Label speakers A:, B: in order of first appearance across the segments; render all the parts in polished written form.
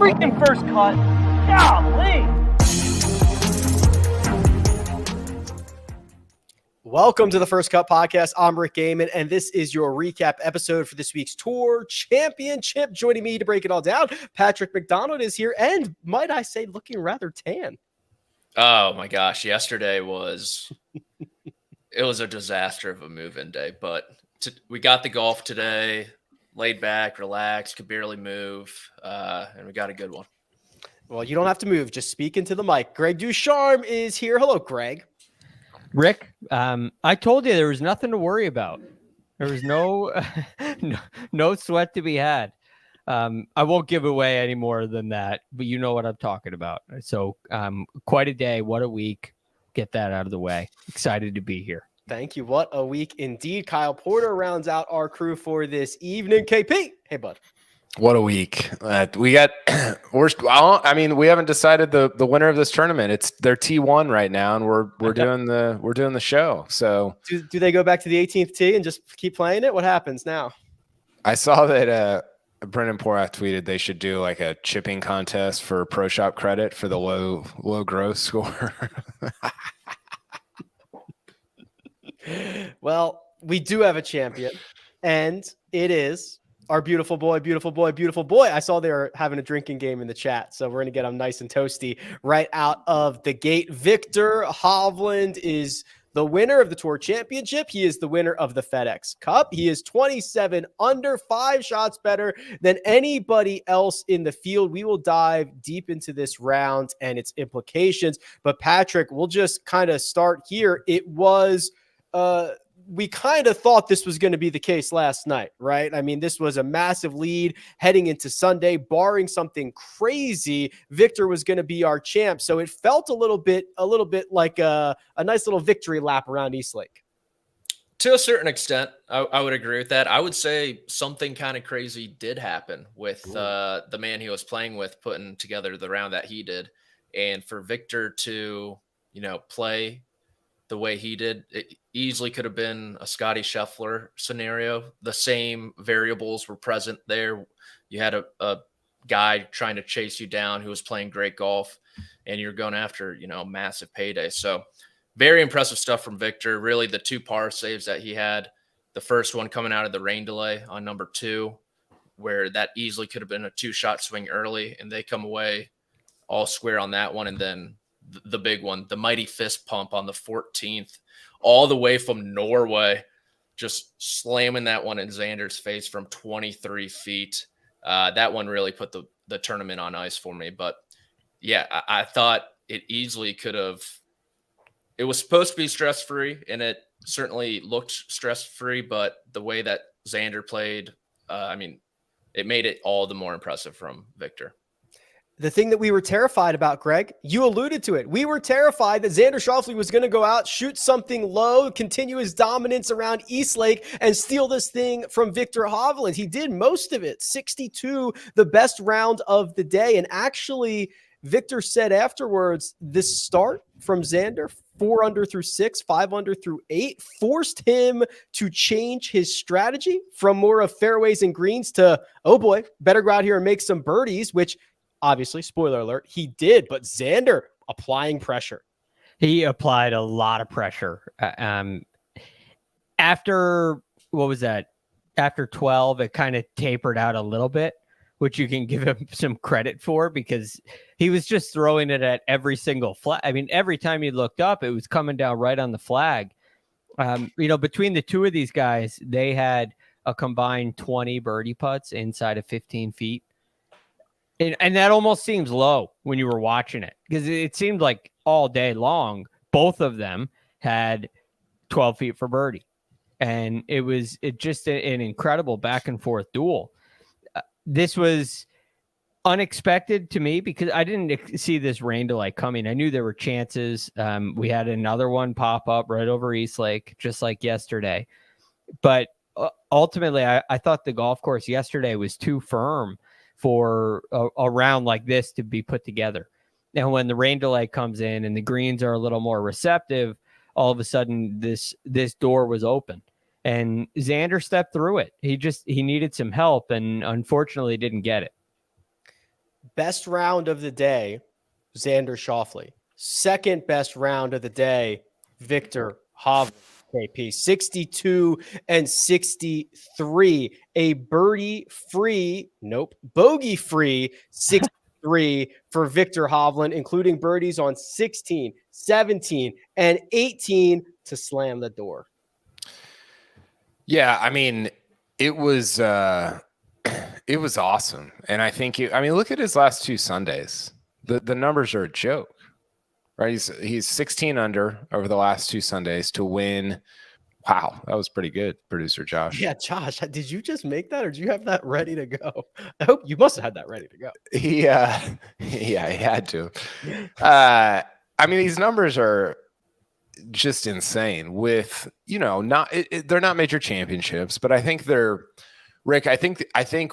A: freaking first cut. Golly.
B: Welcome to the First Cut Podcast. I'm Rick Gehman, and this is your recap episode for this week's Tour Championship. Joining me to break it all down, Patrick McDonald is here, and might I say, looking rather tan.
C: Oh my gosh, yesterday was it was a disaster of a move-in day, but we got the golf today, laid back, relaxed, could barely move, and we got a good one.
B: Well, you don't have to move, just speak into the mic. Greg DuCharme is here. Hello, Greg.
D: Rick, I told you there was nothing to worry about. There was no sweat to be had. I won't give away any more than that, but you know what I'm talking about. So quite a day. What a week. Get that out of the way. Excited to be here.
B: Thank you. What a week indeed. Kyle Porter rounds out our crew for this evening. KP. Hey, bud.
E: What a week. We got we haven't decided the winner of this tournament. They're T1 right now, and we're doing the show. So
B: do they go back to the 18th tee and just keep playing it? What happens now?
E: I saw that Brendan Porath tweeted they should do like a chipping contest for Pro Shop credit for the low gross score.
B: Well, we do have a champion, and it is our beautiful boy. I saw they were having a drinking game in the chat, so we're going to get him nice and toasty right out of the gate. Viktor Hovland is the winner of the Tour Championship. He is the winner of the FedEx Cup. He is 27 under, 5 shots better than anybody else in the field. We will dive deep into this round and its implications. But Patrick, we'll just kind of start here. It was we kind of thought this was going to be the case last night, right? I mean, this was a massive lead heading into Sunday. Barring something crazy, Viktor was going to be our champ. So it felt a little bit like a nice little victory lap around Eastlake.
C: To a certain extent, I would agree with that. I would say something kind of crazy did happen with the man he was playing with putting together the round that he did. And for Viktor to, play the way he did, it easily could have been a Scotty Scheffler scenario. The same variables were present there. You had a guy trying to chase you down who was playing great golf, and you're going after, massive payday. So very impressive stuff from Viktor. Really the 2 par saves that he had, the first one coming out of the rain delay on number 2, where that easily could have been a 2-shot swing early, and they come away all square on that one. And then the big one, the mighty fist pump on the 14th, all the way from Norway, just slamming that one in Xander's face from 23 feet. That one really put the tournament on ice for me. But yeah, I thought it easily could have. It was supposed to be stress-free, and it certainly looked stress-free, but the way that Xander played, it made it all the more impressive from Viktor.
B: The thing that we were terrified about, Greg, you alluded to it. We were terrified that Xander Schauffele was going to go out, shoot something low, continue his dominance around Eastlake, and steal this thing from Viktor Hovland. He did most of it. 62, the best round of the day. And actually, Viktor said afterwards, this start from Xander, 4 under through 6, 5 under through 8, forced him to change his strategy from more of fairways and greens to, oh boy, better go out here and make some birdies, which obviously, spoiler alert, he did. But Xander applying pressure.
D: He applied a lot of pressure. After, what was that? After 12, it kind of tapered out a little bit, which you can give him some credit for, because he was just throwing it at every single flag. I mean, every time he looked up, it was coming down right on the flag. Between the 2 of these guys, they had a combined 20 birdie putts inside of 15 feet. And that almost seems low when you were watching it, because it seemed like all day long, both of them had 12 feet for birdie. And it was just an incredible back and forth duel. This was unexpected to me because I didn't see this rain delay coming. I knew there were chances. We had another one pop up right over Eastlake, just like yesterday. But ultimately, I thought the golf course yesterday was too firm for a round like this to be put together. And when the rain delay comes in and the greens are a little more receptive, all of a sudden this door was open. And Xander stepped through it. He needed some help and unfortunately didn't get it.
B: Best round of the day, Xander Schauffele. Second best round of the day, Viktor Hovland. KP 62 and 63. A bogey-free 63 for Viktor Hovland, including birdies on 16, 17, and 18 to slam the door.
E: Yeah, I mean, it was awesome. And I think look at his last 2 Sundays. The numbers are a joke. Right? He's 16 under over the last 2 Sundays to win. Wow, that was pretty good, producer Josh.
B: Yeah, Josh, did you just make that, or do you have that ready to go? I hope you must have had that ready to go.
E: Yeah, he had to. These numbers are just insane. With they're not major championships, but I think they're. Rick, I think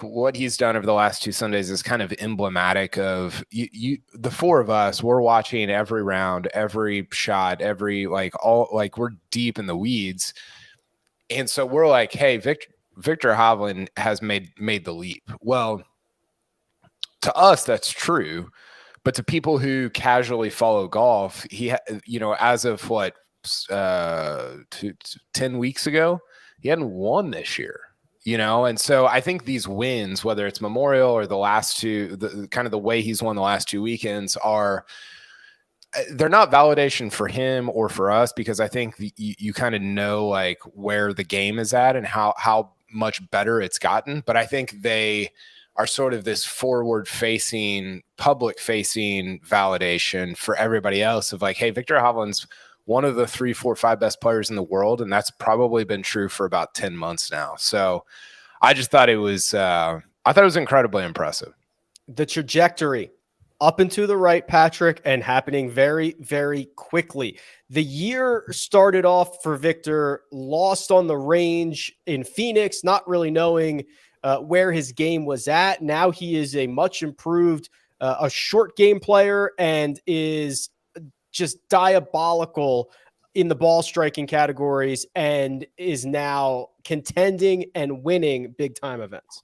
E: what he's done over the last 2 Sundays is kind of emblematic of the 4 of us. We're watching every round, every shot, we're deep in the weeds. And so we're like, hey, Viktor Hovland has made the leap. Well, to us, that's true. But to people who casually follow golf, as of 10 weeks ago, he hadn't won this year. And so I think these wins, whether it's Memorial or the last 2, the way he's won the last 2 weekends they're not validation for him or for us, because I think you kind of know like where the game is at and how much better it's gotten. But I think they are sort of this forward facing, public facing validation for everybody else of like, hey, Viktor Hovland's one of the 3, 4, 5 best players in the world. And that's probably been true for about 10 months now. So I just thought it was incredibly impressive.
B: The trajectory up and to the right, Patrick, and happening very, very quickly. The year started off for Viktor, lost on the range in Phoenix, not really knowing where his game was at. Now he is a much improved, a short game player, and is just diabolical in the ball striking categories, and is now contending and winning big time events.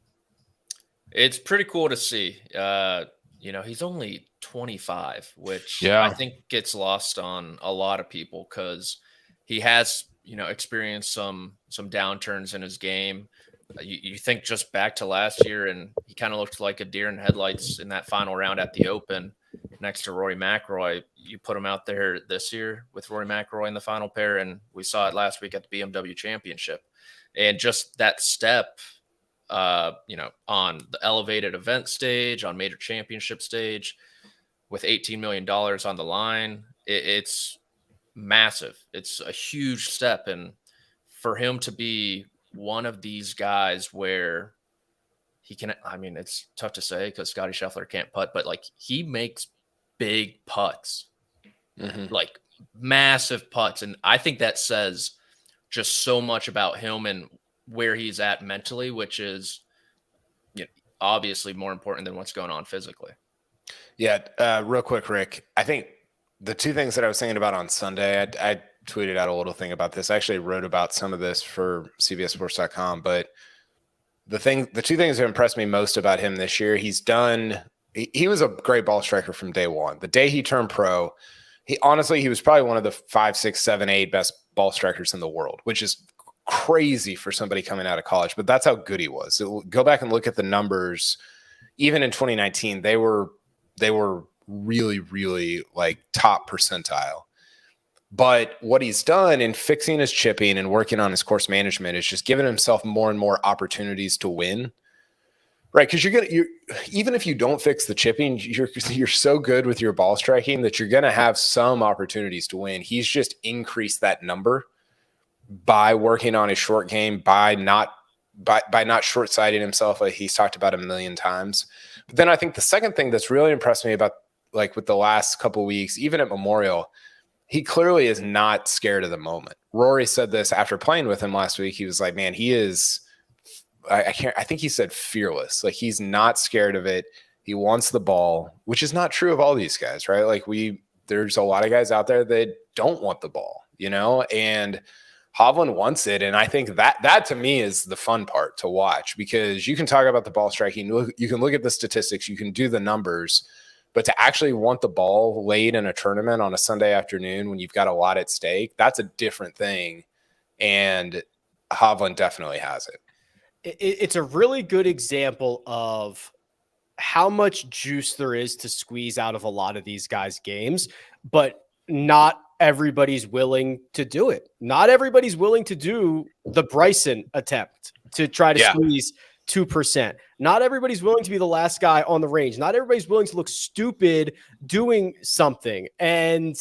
C: It's pretty cool to see. He's only 25, which I think gets lost on a lot of people because he has, experienced some downturns in his game. You think just back to last year, and he kind of looked like a deer in headlights in that final round at the Open next to Rory McIlroy. You put him out there this year with Rory McIlroy in the final pair, and we saw it last week at the BMW Championship. And just that step, on the elevated event stage, on major championship stage, with $18 million on the line, it's massive. It's a huge step. And for him to be one of these guys where he can, it's tough to say because Scottie Scheffler can't putt, but like he makes big putts, like massive putts. And I think that says just so much about him and where he's at mentally, which is obviously more important than what's going on physically.
E: Yeah. Real quick, Rick, I think the 2 things that I was thinking about on Sunday, I tweeted out a little thing about this. I actually wrote about some of this for CBSSports.com, but the 2 things that impressed me most about him this year, he was a great ball striker from day one. The day he turned pro, he was probably one of the 5, 6, 7, 8 best ball strikers in the world, which is crazy for somebody coming out of college, but that's how good he was. So go back and look at the numbers. Even in 2019, they were really, really like top percentile. But what he's done in fixing his chipping and working on his course management is just giving himself more and more opportunities to win. Right, because even if you don't fix the chipping, you're so good with your ball striking that you're going to have some opportunities to win. He's just increased that number by working on his short game, by not short-sighting himself, like he's talked about a million times. But then I think the second thing that's really impressed me about, like with the last couple of weeks, even at Memorial, he clearly is not scared of the moment. Rory said this after playing with him last week. He was like, man, he is, I think he said fearless. Like he's not scared of it. He wants the ball, which is not true of all these guys, right? Like there's a lot of guys out there that don't want the ball, and Hovland wants it. And I think that to me is the fun part to watch, because you can talk about the ball striking. You can look at the statistics, you can do the numbers, but to actually want the ball late in a tournament on a Sunday afternoon when you've got a lot at stake, that's a different thing. And Hovland definitely has it.
B: It's a really good example of how much juice there is to squeeze out of a lot of these guys' games, but not everybody's willing to do it. Not everybody's willing to do the Bryson attempt to try to squeeze 2%. Not everybody's willing to be the last guy on the range. Not everybody's willing to look stupid doing something. And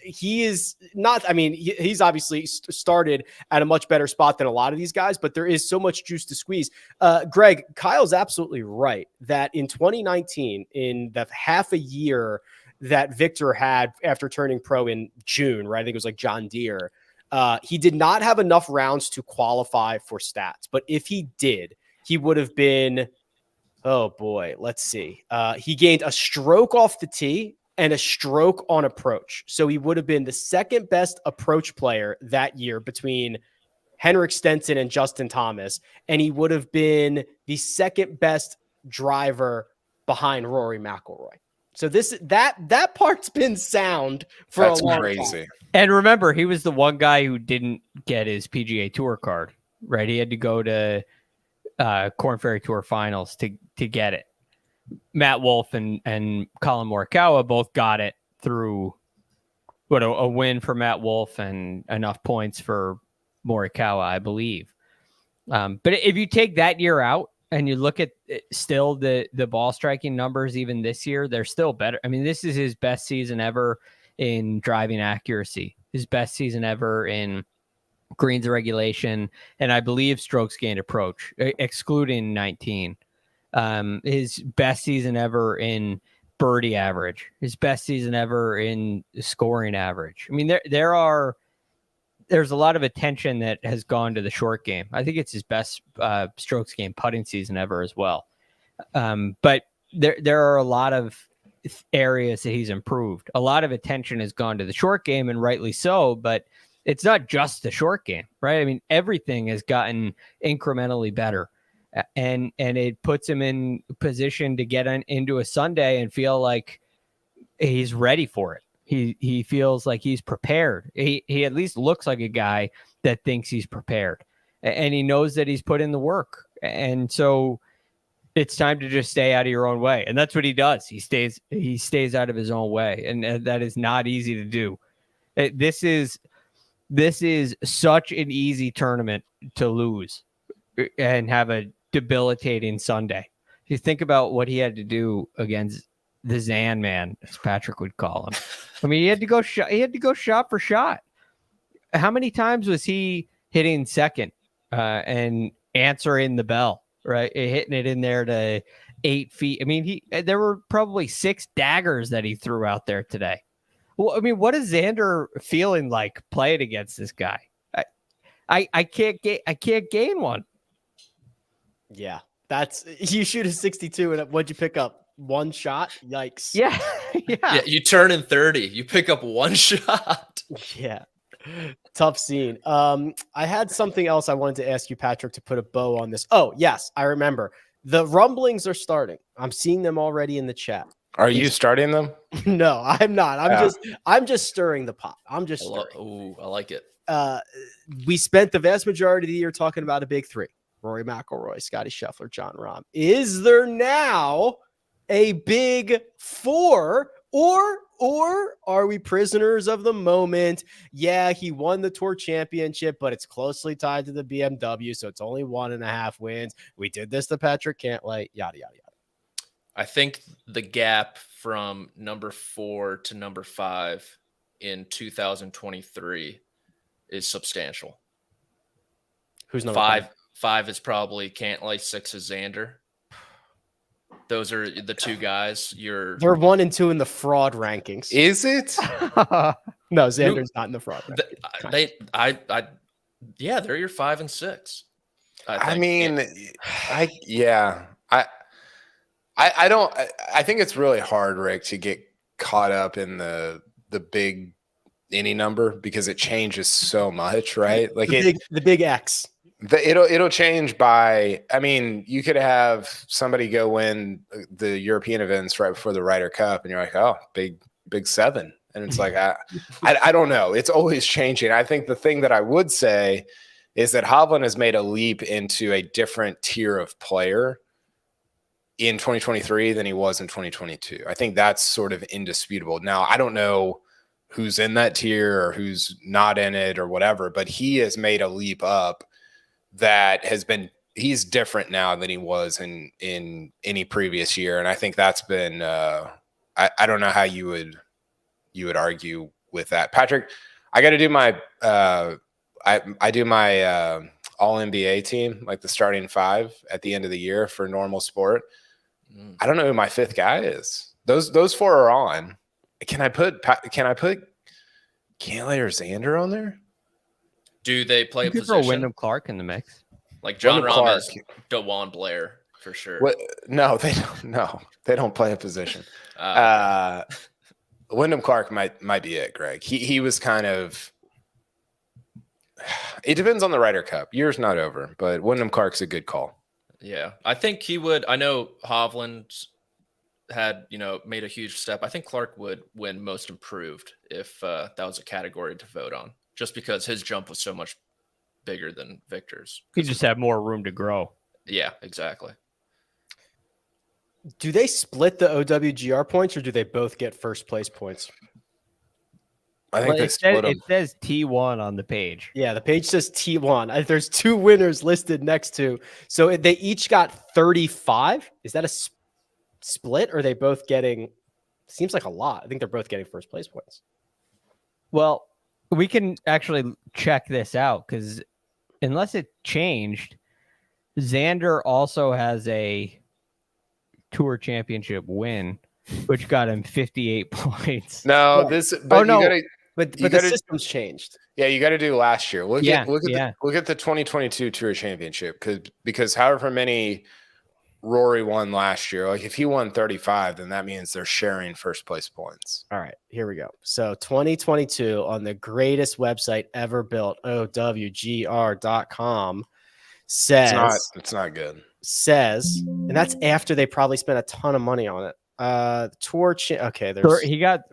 B: he is not, I mean, he's obviously started at a much better spot than a lot of these guys, but there is so much juice to squeeze. Greg, Kyle's absolutely right that in 2019, in the half a year that Viktor had after turning pro in June, right? I think it was like John Deere. He did not have enough rounds to qualify for stats, but if he did, he would have been, oh boy, let's see. He gained a stroke off the tee and a stroke on approach. So he would have been the second best approach player that year between Henrik Stenson and Justin Thomas. And he would have been the second best driver behind Rory McIlroy. So that part's been sound for a long time.
D: And remember, he was the one guy who didn't get his PGA Tour card, right? He had to go to Korn Ferry Tour Finals to get it. Matt Wolff and Colin Morikawa both got it through a win for Matt Wolff and enough points for Morikawa, I believe. But if you take that year out and you look at still the ball striking numbers, even this year, they're still better. I mean, this is his best season ever in driving accuracy, his best season ever in greens regulation, and I believe strokes gained approach, excluding 19. His best season ever in birdie average, his best season ever in scoring average. I mean, there's a lot of attention that has gone to the short game. I think it's his best strokes gained putting season ever as well. But there are a lot of areas that he's improved. A lot of attention has gone to the short game, and rightly so, but it's not just the short game, right? I mean, everything has gotten incrementally better. And it puts him in position to get into a Sunday and feel like he's ready for it. He feels like he's prepared. He at least looks like a guy that thinks he's prepared, and he knows that he's put in the work. And so it's time to just stay out of your own way. And that's what he does. He stays out of his own way. And that is not easy to do. This is such an easy tournament to lose and have a debilitating Sunday. If you think about what he had to do against the Zan man, as Patrick would call him. I mean, he had to go shot for shot. How many times was he hitting second and answering the bell, right? Hitting it in there to 8 feet. I mean, there were probably 6 daggers that he threw out there today. Well, I mean, what is Xander feeling like playing against this guy? I can't gain one.
B: Yeah, you shoot a 62 and what'd you pick up? One shot? Yikes.
D: Yeah.
C: Yeah, you turn in 30. You pick up one shot.
B: Yeah. Tough scene. I had something else I wanted to ask you, Patrick, to put a bow on this. Oh, yes, I remember. The rumblings are starting. I'm seeing them already in the chat.
E: Are you starting them?
B: No, I'm not. I'm just stirring the pot. I'm just stirring.
C: Ooh, I like it.
B: We spent the vast majority of the year talking about a big three. Rory McIlroy, Scotty Scheffler, Jon Rahm. Is there now a big four, or are we prisoners of the moment? Yeah, he won the Tour Championship, but it's closely tied to the BMW, so it's only 1.5 wins. We did this to Patrick Cantlay, yada, yada, yada.
C: I think the gap from number 4 to number 5 in 2023 is substantial.
B: Who's number 5?
C: 5 is probably Cantlay, 6 is Xander. Those are the 2 guys.
B: They're 1 and 2 in the fraud rankings.
E: Is it?
B: No, Xander's not in the fraud rankings.
C: Yeah, they're your 5 and 6.
E: I think it's really hard, Rick, to get caught up in the big any number because it changes so much, right? Like
B: the big X.
E: It'll change by. I mean, you could have somebody go win the European events right before the Ryder Cup, and you're like, oh, big 7, and it's like I don't know. It's always changing. I think the thing that I would say is that Hovland has made a leap into a different tier of player in 2023 than he was in 2022. I think that's sort of indisputable. Now, I don't know who's in that tier or who's not in it or whatever, but he has made a leap up that has been, he's different now than he was in any previous year. And I think that's been, I don't know how you would argue with that. Patrick, I got to do my, I do my all NBA team, like the starting 5 at the end of the year for normal sport. I don't know who my 5th guy is. Those 4 are on. Can I put Cantlay or Xander on there?
C: Do they play a
D: Throw
C: position?
D: Wyndham Clark in the mix.
C: Like John
E: Wyndham
C: Rahm is DeJuan Blair for sure.
E: What? No, they don't. No, they don't play a position. Wyndham Clark might be it, Greg. He was kind of. It depends on the Ryder Cup. Year's not over, but Wyndham Clark's a good call.
C: Yeah, I think he would. I know Hovland had, made a huge step. I think Clark would win most improved if that was a category to vote on, just because his jump was so much bigger than Victor's.
D: He just had more room to grow.
C: Yeah, exactly.
B: Do they split the OWGR points or do they both get first place points?
E: I think they split them.
D: It says T1 on the page.
B: Yeah, the page says T1. There's 2 winners listed next to. So they each got 35. Is that a split or are they both getting? Seems like a lot. I think they're both getting first place points.
D: Well, we can actually check this out because unless it changed, Xander also has a tour championship win, which got him 58 points.
E: No,
B: but the system's changed.
E: Yeah, you got to do last year. Look at the 2022 Tour Championship because however many Rory won last year, like if he won 35, then that means they're sharing first place points.
B: All right, here we go. So 2022 on the greatest website ever built, OWGR.com, says
E: it's not good.
B: Says, and that's after they probably spent a ton of money on it. Okay,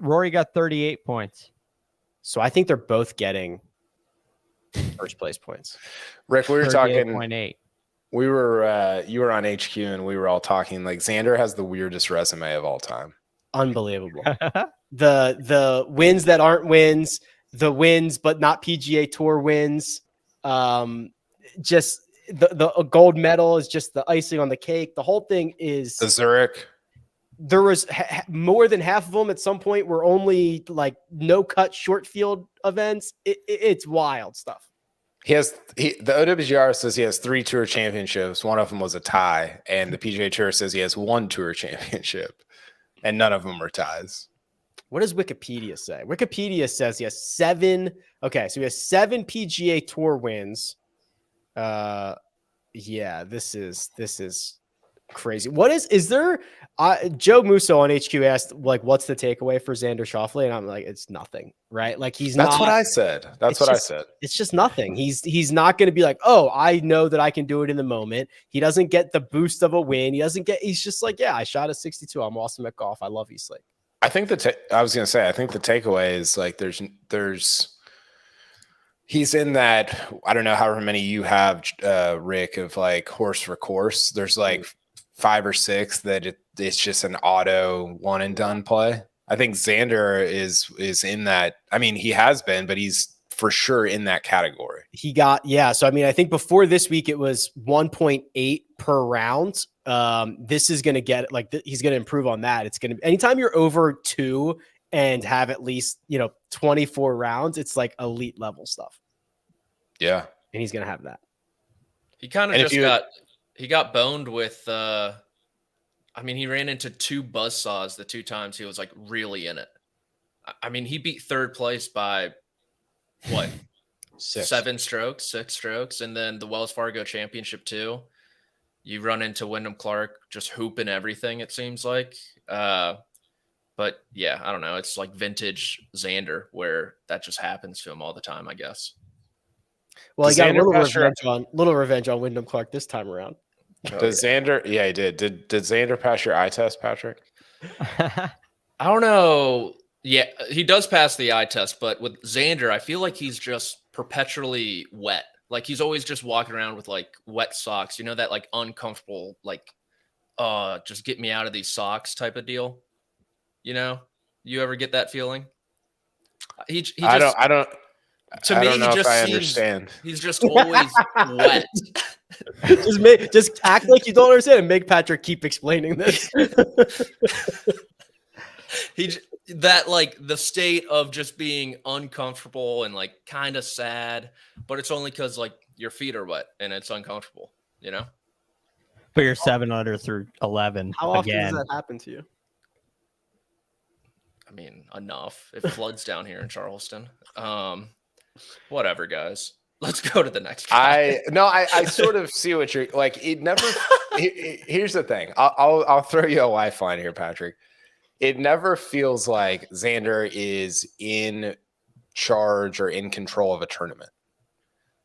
D: Rory got 38 points.
B: So I think they're both getting first place points.
E: Rick, we were talking.
D: 38.8.
E: We were you were on HQ and we were all talking like Xander has the weirdest resume of all time.
B: Unbelievable. the wins that aren't wins, the wins but not PGA Tour wins. Just the gold medal is just the icing on the cake. The whole thing is
E: the Zurich.
B: There was more than half of them at some point were only like no cut short field events. It's wild stuff.
E: The OWGR says he has 3 tour championships. One of them was a tie, and the PGA Tour says he has 1 tour championship, and none of them are ties.
B: What does Wikipedia say? Wikipedia says he has 7. Okay, so he has 7 PGA Tour wins. Yeah, this is crazy. What is there? Joe Musso on HQ asked, like, what's the takeaway for Xander Schauffele? And I'm like, it's nothing, right? Like
E: That's what I said. I said.
B: It's just nothing. He's not going to be like, oh, I know that I can do it in the moment. He doesn't get the boost of a win. He's just like, yeah, I shot a 62. I'm awesome at golf. I love Eastlake.
E: I think I was going to say, I think the takeaway is like, he's in that, I don't know however many you have, Rick, of like horse for course. There's like 5 or 6 that it's just an auto one and done play. I think Xander is in that. I mean, he has been, but he's for sure in that category. So I mean, I think before this week it was 1.8 per round. This is going to get he's going to improve on that. It's going to, anytime you're over 2 and have at least 24 rounds, it's like elite level stuff. Yeah,
B: and he's going to have that.
C: He kind of he got boned with. I mean, he ran into 2 buzzsaws the 2 times he was like really in it. I mean, he beat 3rd place by what? 6 strokes. And then the Wells Fargo Championship too. You run into Wyndham Clark just hooping everything, it seems like. But yeah, I don't know. It's like vintage Xander where that just happens to him all the time, I guess.
B: Well, he got
E: Xander
B: little revenge on Wyndham Clark this time around.
E: Does Xander? Yeah, he did. Did Xander pass your eye test, Patrick?
C: I don't know. Yeah, he does pass the eye test, but with Xander, I feel like he's just perpetually wet. Like he's always just walking around with like wet socks. You know, that like uncomfortable, like, just get me out of these socks type of deal. You know, you ever get that feling? He just,
E: I don't.
C: To
E: I
C: me,
E: don't know
C: he just
E: if I
C: seems
E: understand.
C: he's just always wet.
B: Just act like you don't understand and make Patrick keep explaining this.
C: That like the state of just being uncomfortable and like kind of sad, but it's only because like your feet are wet and it's uncomfortable, you know.
D: But you're 7 under through 11.
B: How often
D: again.
B: does that happen to you?
C: I mean, enough. It floods down here in Charleston. Whatever, guys. Let's go to the next guy.
E: I sort of see what you're like. It never. Here's the thing. I'll throw you a lifeline here, Patrick. It never feels like Xander is in charge or in control of a tournament.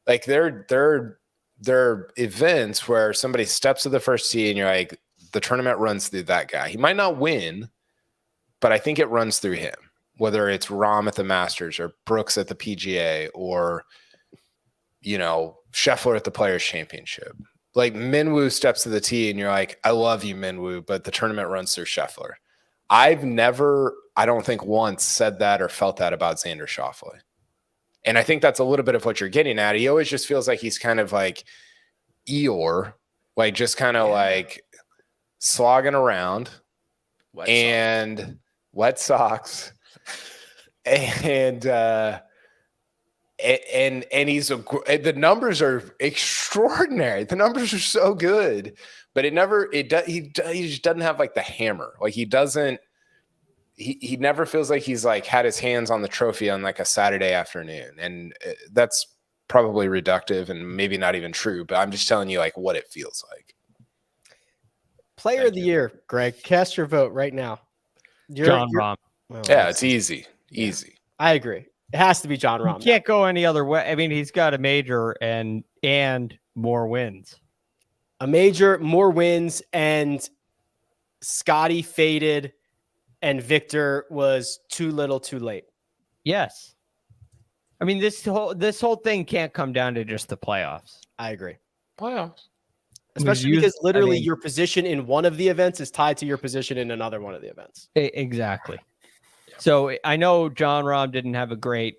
E: Like there are events where somebody steps to the first tee and you're like, the tournament runs through that guy. He might not win, but I think it runs through him. Whether it's Rahm at the Masters or Brooks at the PGA or, you know, Scheffler at the Players Championship. Like Minwoo steps to the tee and you're like, I love you, Minwoo, but the tournament runs through Scheffler. I've never, I don't think once said that or felt that about Xander Schauffele. And I think that's a little bit of what you're getting at. He always just feels like he's kind of like Eeyore, like just kind of like slogging around wet socks. And he's the numbers are extraordinary. The numbers are so good, but he just doesn't have like the hammer. Like he never feels like he's like had his hands on the trophy on like a Saturday afternoon. And that's probably reductive and maybe not even true, but I'm just telling you like what it feels like.
B: Player of the year, Greg, cast your vote right now.
D: Jon Rahm.
B: Well,
E: yeah, it's easy. Easy.
B: I agree. It has to be Jon Rahm.
D: You can't go any other way. I mean, he's got a major and more wins.
B: A major, more wins, and Scotty faded, and Viktor was too little, too late.
D: Yes. I mean, this whole thing can't come down to just the playoffs.
B: I agree.
E: Playoffs.
B: Especially because literally your position in one of the events is tied to your position in another one of the events.
D: Exactly. So I know Jon Rahm didn't have a great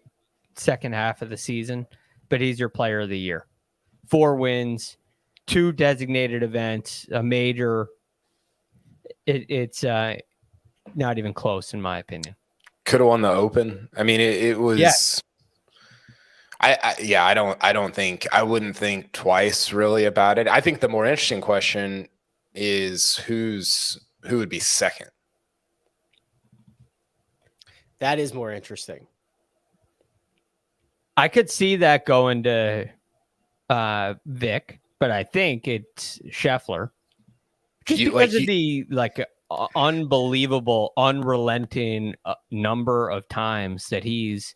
D: second half of the season, but he's your player of the year. 4 wins, 2 designated events, a major. It's not even close, in my opinion.
E: Could have won the Open. I mean, it was.
D: Yes.
E: I wouldn't think twice really about it. I think the more interesting question is who would be second.
B: That is more interesting.
D: I could see that going to Vic, but I think it's Scheffler. Just because of the unbelievable, unrelenting number of times that he's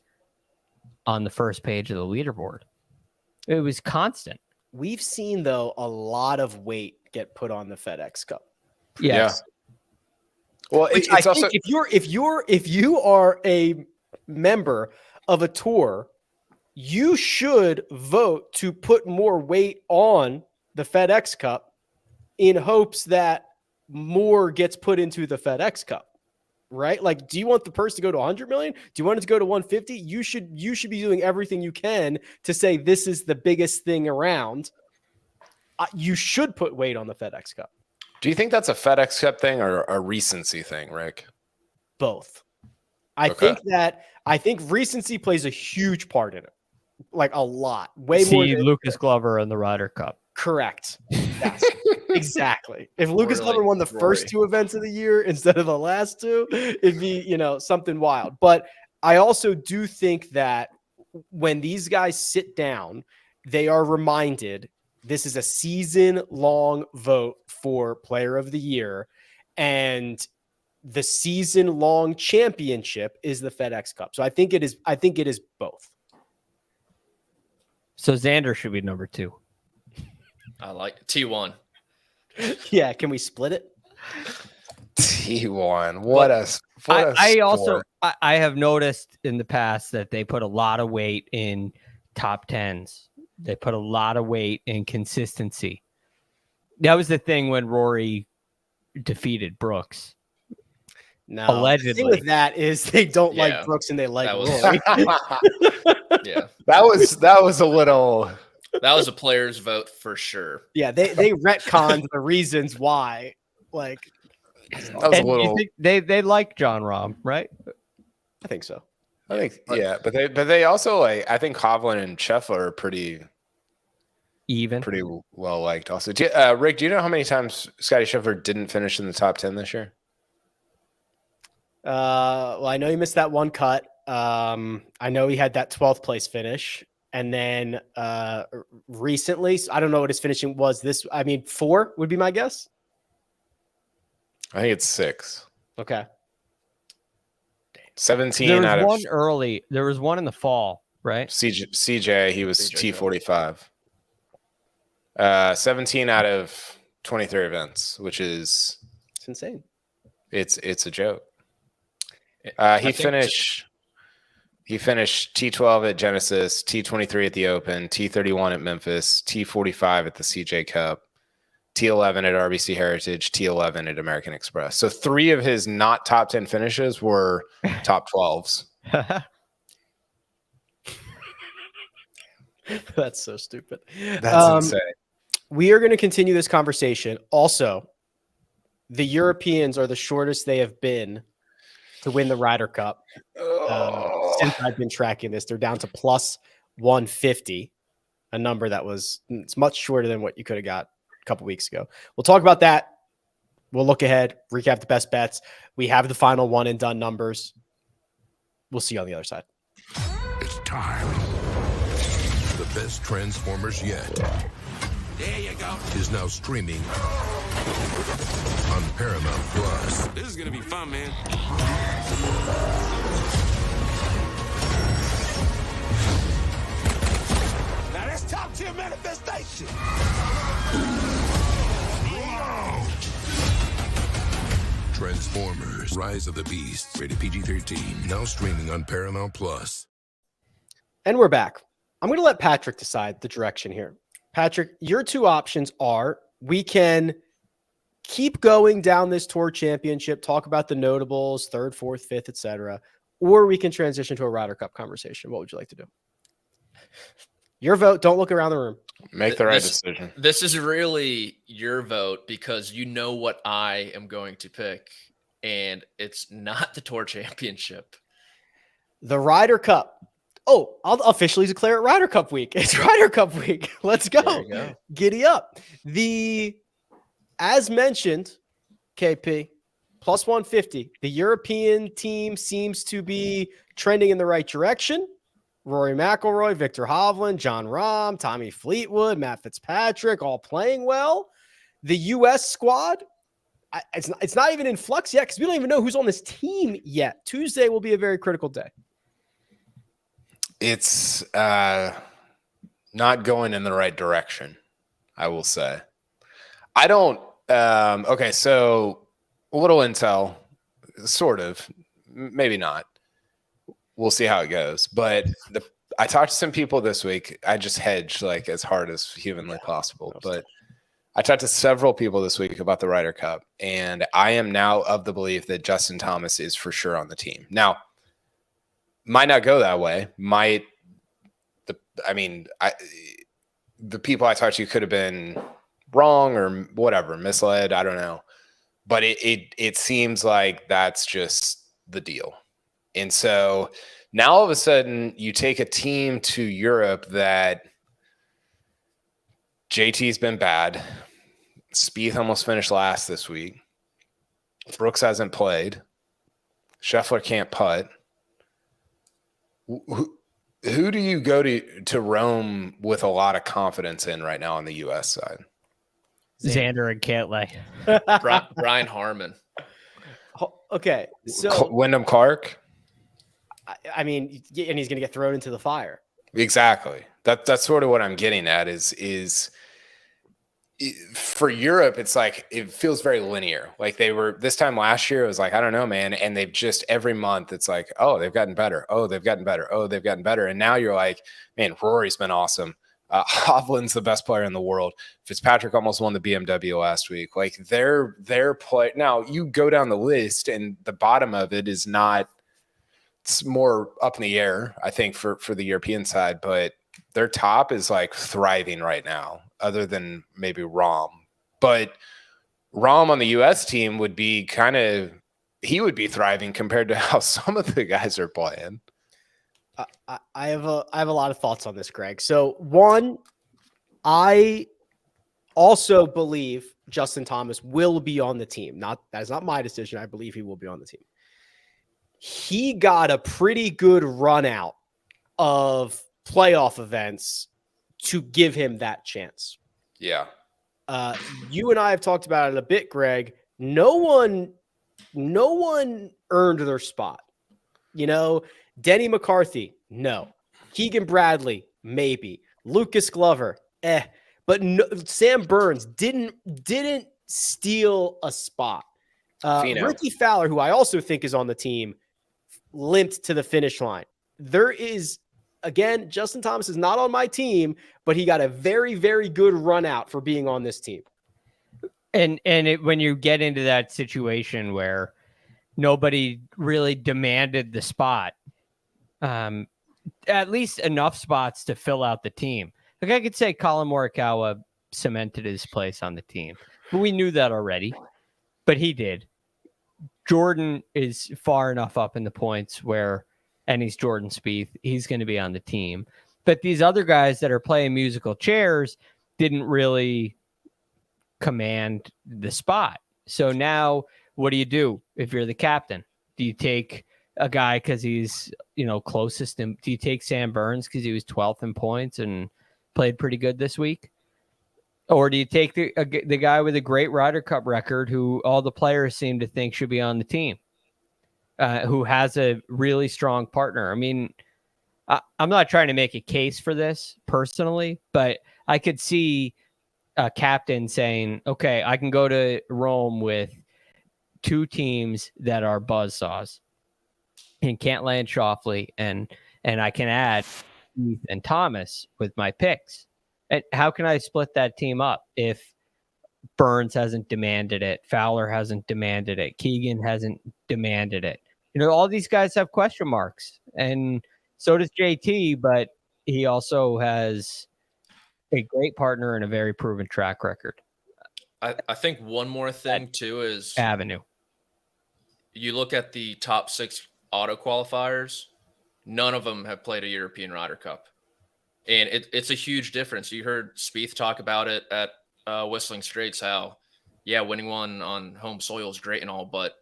D: on the first page of the leaderboard. It was constant.
B: We've seen, though, a lot of weight get put on the FedEx Cup.
D: Yes.
E: Yeah. Well, it's also
B: if you are a member of a tour, you should vote to put more weight on the FedEx Cup in hopes that more gets put into the FedEx Cup. Right? Like, do you want the purse to go to 100 million? Do you want it to go to 150? You should be doing everything you can to say this is the biggest thing around. You should put weight on the FedEx Cup.
E: Do you think that's a FedEx Cup thing or a recency thing, Rick?
B: Both. I think recency plays a huge part in it. Like a lot. Way more than
D: Lucas Glover in the Ryder Cup.
B: Correct. Yes. Exactly. If Lucas Glover won the first 2 events of the year instead of the last 2, it'd be, something wild. But I also do think that when these guys sit down, they are reminded this is a season-long vote for Player of the Year. And the season-long championship is the FedEx Cup. So I think it is both.
D: So Xander should be number 2.
C: I like T1.
B: Yeah, can we split it?
E: T1.
D: I have noticed in the past that they put a lot of weight in top 10s. They put a lot of weight in consistency. That was the thing when Rory defeated Brooks.
B: No,
D: allegedly.
B: The thing with that is they don't
C: Yeah,
B: like Brooks and they like
C: that was-
B: Rory.
C: Yeah.
E: That was a little.
C: That was a player's vote for sure.
B: Yeah, they retconned the reasons why. Like,
E: That was a
D: And you
E: little.
D: think they like John Rahm, right?
B: I think so.
E: I think but they also like. I think Hovland and Schauffele are pretty
D: Even.
E: well liked. Also, Rick, do you know how many times Scotty Scheffler didn't finish in the top 10 this year?
B: Well, I know he missed that one cut. I know he had that 12th place finish. And then recently, I don't know what his finishing was. 4 would be my guess.
E: I think it's 6.
B: Okay.
E: 17
D: There
E: out
D: was
E: of
D: one early. There was one in the fall, right?
E: CJ. He was
C: CJ,
E: T45. 17 out of 23 events, which is
B: It's insane.
E: it's a joke.
C: I
E: He
C: think
E: finished T12 at Genesis, T23 at the Open, T31 at Memphis, T45 at the CJ Cup, T11 at RBC Heritage, T11 at American Express. So 3 of his not top 10 finishes were top 12s.
B: That's so stupid.
E: That's insane.
B: We are going to continue this conversation. Also, the Europeans are the shortest they have been to win the Ryder Cup. Since I've been tracking this, they're down to plus 150, a number that it's much shorter than what you could have got a couple weeks ago. We'll talk about that. We'll look ahead, recap the best bets. We have the final one and done numbers. We'll see you on the other side.
F: It's time. The best Transformers yet. There you go. Is now streaming on Paramount Plus.
G: This is gonna be fun, man. Now that's top tier manifestation.
F: Transformers: Rise of the Beast. Rated PG-13. Now streaming on Paramount Plus.
B: And we're back. I'm going to let Patrick decide the direction here. Patrick, your 2 options are we can keep going down this tour championship, talk about the notables, 3rd, 4th, 5th, etc., or we can transition to a Ryder Cup conversation. What would you like to do? Your vote. Don't look around the room.
E: Make the right decision.
C: This is really your vote because you know what I am going to pick, and it's not the Tour Championship.
B: The Ryder Cup. Oh, I'll officially declare it Ryder Cup week. It's Ryder Cup week. Let's go.
C: There you go.
B: Giddy up. As mentioned, KP, plus 150. The European team seems to be trending in the right direction. Rory McIlroy, Viktor Hovland, John Rahm, Tommy Fleetwood, Matt Fitzpatrick, all playing well. The U.S. squad, it's not even in flux yet because we don't even know who's on this team yet. Tuesday will be a very critical day.
E: It's not going in the right direction, I will say. I don't. Okay, so a little intel, sort of, maybe not. We'll see how it goes. But I talked to some people this week. I just hedged like as hard as humanly possible. But I talked to several people this week about the Ryder Cup, and I am now of the belief that Justin Thomas is for sure on the team. Now, might not go that way. The people I talked to could have been wrong or whatever, misled. I don't know. But it seems like that's just the deal. And so now all of a sudden you take a team to Europe that JT's been bad. Spieth almost finished last this week. Brooks hasn't played. Scheffler can't putt. Who do you go to Rome with a lot of confidence in right now on the U.S. side?
D: Xander and Cantlay.
C: Brian Harmon.
B: Okay, so
E: Wyndham Clark.
B: I mean, and he's going to get thrown into the fire.
E: Exactly. That's sort of what I'm getting at. Is for Europe, it's like it feels very linear. Like they were this time last year, it was like, I don't know, man. And they've just every month, it's like, oh, they've gotten better. Oh, they've gotten better. Oh, they've gotten better. And now you're like, man, Rory's been awesome. Hovland's the best player in the world. Fitzpatrick almost won the BMW last week. Like their play. Now you go down the list, and the bottom of it is not. It's more up in the air, I think, for the European side. But their top is like thriving right now, other than maybe Rahm. But Rahm on the U.S. team would be he would be thriving compared to how some of the guys are playing.
B: I have a lot of thoughts on this, Greg. So one, I also believe Justin Thomas will be on the team. That is not my decision. I believe he will be on the team. He got a pretty good run out of playoff events to give him that chance.
E: Yeah.
B: You and I have talked about it a bit, Greg. No one earned their spot. You know, Denny McCarthy, no. Keegan Bradley, maybe. Lucas Glover, But no, Sam Burns didn't steal a spot. Ricky Fowler, who I also think is on the team, limped to the finish line. There is, again, Justin Thomas is not on my team, but he got a very, very good run out for being on this team.
D: And when you get into that situation where nobody really demanded the spot, at least enough spots to fill out the team. Like I could say Colin Morikawa cemented his place on the team, but we knew that already, but he did. Jordan is far enough up in the points and he's Jordan Spieth, he's going to be on the team. But these other guys that are playing musical chairs didn't really command the spot. So now what do you do if you're the captain? Do you take a guy because he's, closest? Do you take Sam Burns because he was 12th in points and played pretty good this week? Or do you take the guy with a great Ryder Cup record who all the players seem to think should be on the team, who has a really strong partner? I mean, I'm not trying to make a case for this personally, but I could see a captain saying, okay, I can go to Rome with two teams that are buzzsaws and Cantlay and Schauffele, and I can add Keith and Thomas with my picks. And how can I split that team up if Burns hasn't demanded it, Fowler hasn't demanded it, Keegan hasn't demanded it? All these guys have question marks, and so does JT, but he also has a great partner and a very proven track record.
C: I think one more thing too is
D: Avenue.
C: You look at the top 6 auto qualifiers, none of them have played a European Ryder Cup. And it's a huge difference. You heard Spieth talk about it at Whistling Straits, how, winning one on home soil is great and all, but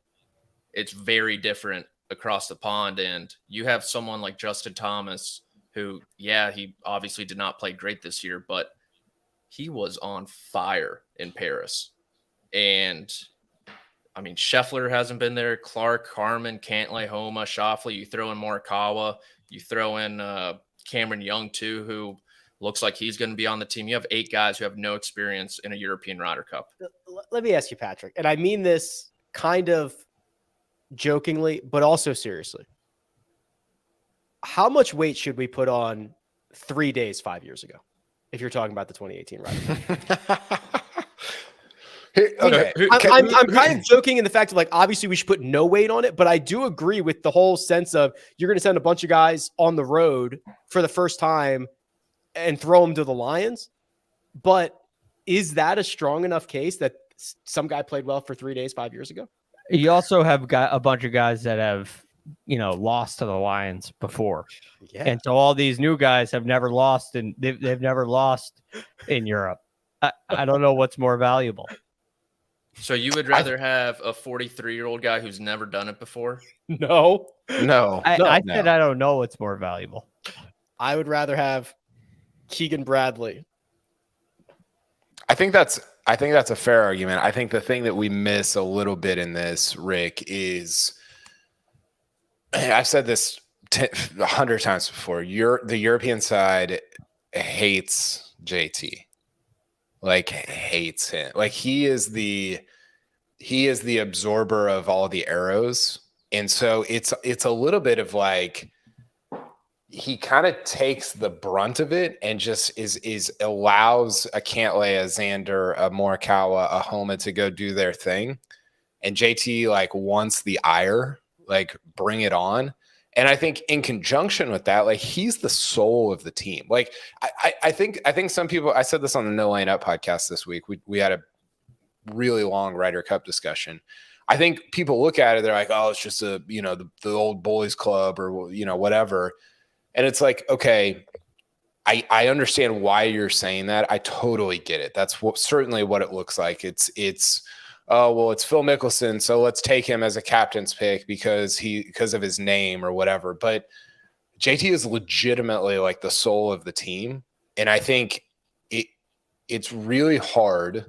C: it's very different across the pond. And you have someone like Justin Thomas, who, he obviously did not play great this year, but he was on fire in Paris. And, I mean, Scheffler hasn't been there. Clark, Harman, Cantlay, Homa, Schauffele. You throw in Morikawa. You throw in Cameron Young, too, who looks like he's going to be on the team. You have 8 guys who have no experience in a European Ryder Cup.
B: Let me ask you, Patrick, and I mean this kind of jokingly, but also seriously. How much weight should we put on 3 days 5 years ago, if you're talking about the 2018 Ryder Cup?
E: Okay.
B: I'm kind of joking in the fact of, like, obviously we should put no weight on it, but I do agree with the whole sense of you're going to send a bunch of guys on the road for the first time and throw them to the Lions. But is that a strong enough case that some guy played well for 3 days 5 years ago?
D: You also have got a bunch of guys that have, lost to the Lions before. Yeah. And so all these new guys have never lost, and they've never lost in Europe. I don't know what's more valuable.
C: So you would rather have a 43-year-old guy who's never done it before?
B: No.
D: I said I don't know what's more valuable.
B: I would rather have Keegan Bradley.
E: I think that's that's a fair argument. I think the thing that we miss a little bit in this, Rick, is I've said this 100 times before. The European side hates JT, like hates him. Like he is the absorber of all the arrows, and so it's a little bit of like he kind of takes the brunt of it and just allows a Cantlay, a Xander, a Morikawa, a Homa to go do their thing, and JT like wants the ire, like bring it on. And I think in conjunction with that, like he's the soul of the team. Like I think some people, I said this on the No Lane Up podcast this week. We had a really long Ryder Cup discussion. I think people look at it, they're like, oh, it's just the old boys club or whatever. And it's like, okay, I understand why you're saying that. I totally get it. That's certainly what it looks like. It's oh, well, it's Phil Mickelson, so let's take him as a captain's pick because of his name or whatever. But JT is legitimately like the soul of the team. And I think it's really hard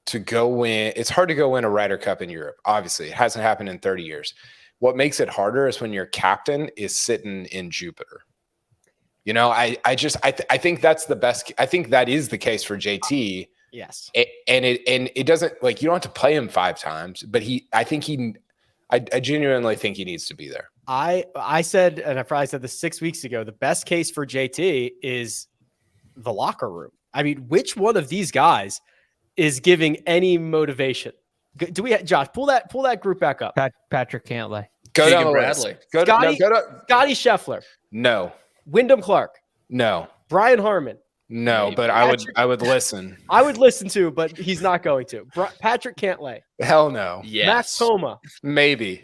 E: to go win. It's hard to go win a Ryder Cup in Europe. Obviously, it hasn't happened in 30 years. What makes it harder is when your captain is sitting in Jupiter. I think that's the best. I think that is the case for JT.
B: Yes.
E: And it doesn't, like, you don't have to play him 5 times, but I genuinely think he needs to be there.
B: I said, and I probably said this 6 weeks ago, the best case for JT is the locker room. I mean, which one of these guys is giving any motivation? Do we Josh, pull that group back up?
D: Patrick Cantlay.
E: Go
C: Keegan
E: down
C: Bradley.
B: Scotty Scheffler.
E: No.
B: Wyndham Clark.
E: No.
B: Brian Harmon.
E: No,
C: Maybe.
E: but I would listen.
B: I would listen to, but he's not going to. Patrick Cantlay.
E: Hell no.
C: Yes.
B: Max Homa.
E: Maybe.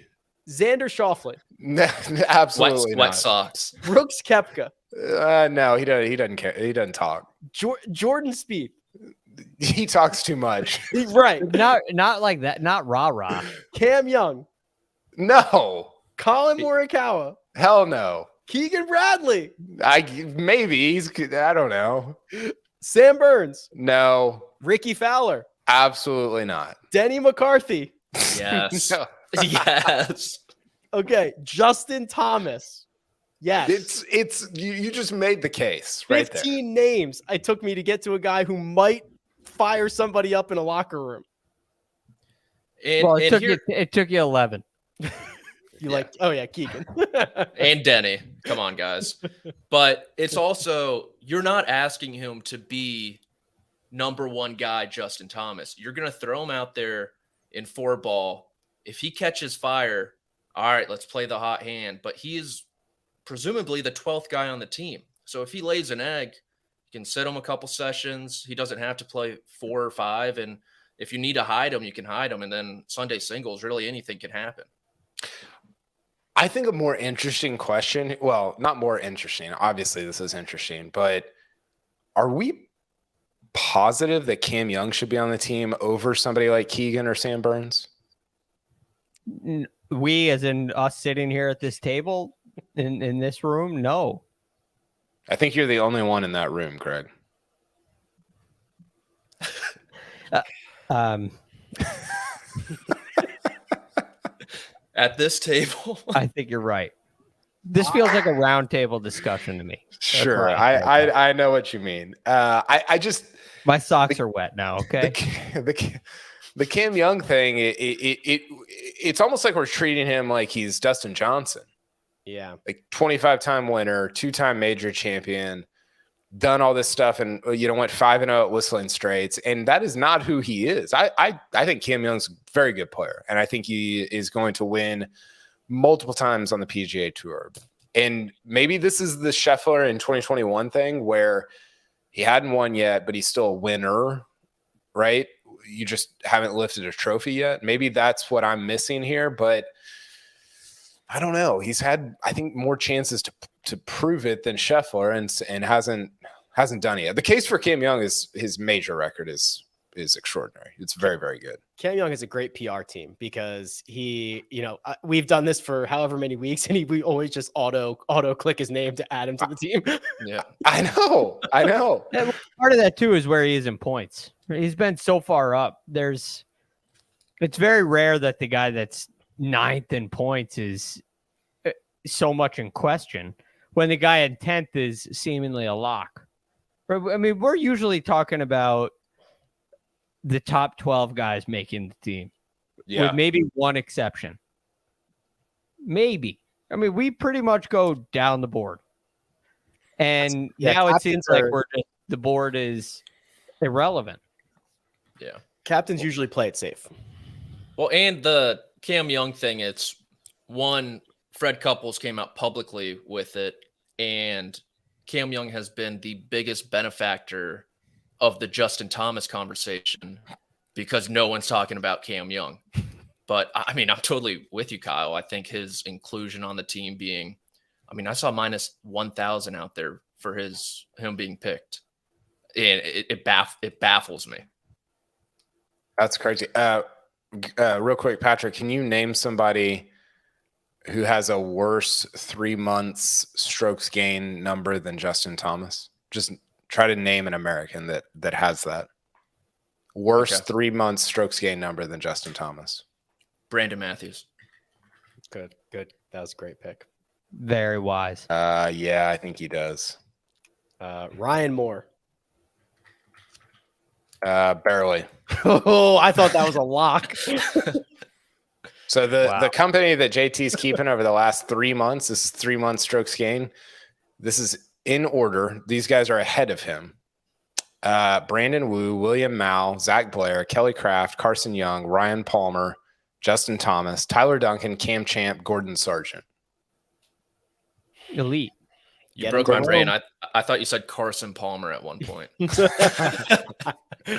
B: Xander Schauffele.
E: No, absolutely
C: Wet
E: not.
C: socks.
B: Brooks Koepka.
E: No, he doesn't care. He doesn't talk.
B: Jordan Spieth.
E: He talks too much.
B: Right.
D: Not like that. Not rah-rah.
B: Cam Young.
E: No.
B: Colin Morikawa.
E: Hell no.
B: Keegan Bradley. I
E: don't know.
B: Sam Burns.
E: No.
B: Ricky Fowler.
E: Absolutely not.
B: Denny McCarthy.
C: Yes.
E: No.
C: Yes.
B: Okay. Justin Thomas. Yes.
E: It's you just made the case right there.
B: 15 names it took me to get to a guy who might fire somebody up in a locker room.
D: It took you 11.
B: Oh yeah, Keegan.
C: And Denny. Come on, guys. But it's also, you're not asking him to be number one guy, Justin Thomas. You're going to throw him out there in 4-ball. If he catches fire, all right, let's play the hot hand. But he is presumably the 12th guy on the team. So if he lays an egg, you can sit him a couple sessions. He doesn't have to play 4 or 5. And if you need to hide him, you can hide him. And then Sunday singles, really anything can happen.
E: I think a more interesting question, well, not more interesting. Obviously, this is interesting, but are we positive that Cam Young should be on the team over somebody like Keegan or Sam Burns?
D: We, as in us sitting here at this table in this room, no.
E: I think you're the only one in that room, Greg.
C: At this table,
D: I think you're right. This feels like a round table discussion to me.
E: Sure, I know what you mean. I just
D: my socks are wet now. Okay,
E: the Cam Young thing, it's almost like we're treating him like he's Dustin Johnson.
B: Yeah,
E: like 25-time winner, 2-time major champion, done all this stuff, and went 5-0 at Whistling Straits, and that is not who he is. I think Cam Young's a very good player, and I think he is going to win multiple times on the PGA Tour. And maybe this is the Scheffler in 2021 thing where he hadn't won yet, but he's still a winner, right? You just haven't lifted a trophy yet. Maybe that's what I'm missing here, but I don't know. He's had, I think, more chances to prove it than Scheffler and hasn't done it yet. The case for Cam Young is his major record is is extraordinary. It's very, very good.
B: Cam Young is a great PR team because he, we've done this for however many weeks, and we always just auto click his name to add him to the team.
C: Yeah.
E: I know.
D: Yeah, part of that too is where he is in points. He's been so far up. It's very rare that the guy that's ninth in points is so much in question when the guy in 10th is seemingly a lock. I mean, we're usually talking about the top 12 guys making the team, with maybe one exception. Maybe. I mean, we pretty much go down the board. And now it seems like the board is irrelevant.
C: Yeah.
B: Captains usually play it safe.
C: Well, and the Cam Young thing, it's one, Fred Couples came out publicly with it, and Cam Young has been the biggest benefactor of the Justin Thomas conversation because no one's talking about Cam Young. But I mean, I'm totally with you, Kyle. I think his inclusion on the team being, I mean, I saw minus 1,000 out there for him being picked. And it baffles me.
E: That's crazy. Real quick, Patrick, can you name somebody who has a worse 3 months strokes gain number than Justin Thomas? Just try to name an American that has that worse 3 months strokes gain number than Justin Thomas.
C: Brandon Matthews.
B: Good. That was a great pick.
D: Very wise.
E: Yeah, I think he does.
B: Ryan Moore.
E: Barely.
B: Oh, I thought that was a lock.
E: So the company that JT's keeping over the last 3 months, this is 3 months strokes gain. This is in order. These guys are ahead of him. Brandon Wu, William Mao, Zach Blair, Kelly Craft, Carson Young, Ryan Palmer, Justin Thomas, Tyler Duncan, Cam Champ, Gordon Sargent.
D: Elite.
C: You broke my brain. I thought you said Carson Palmer at one point.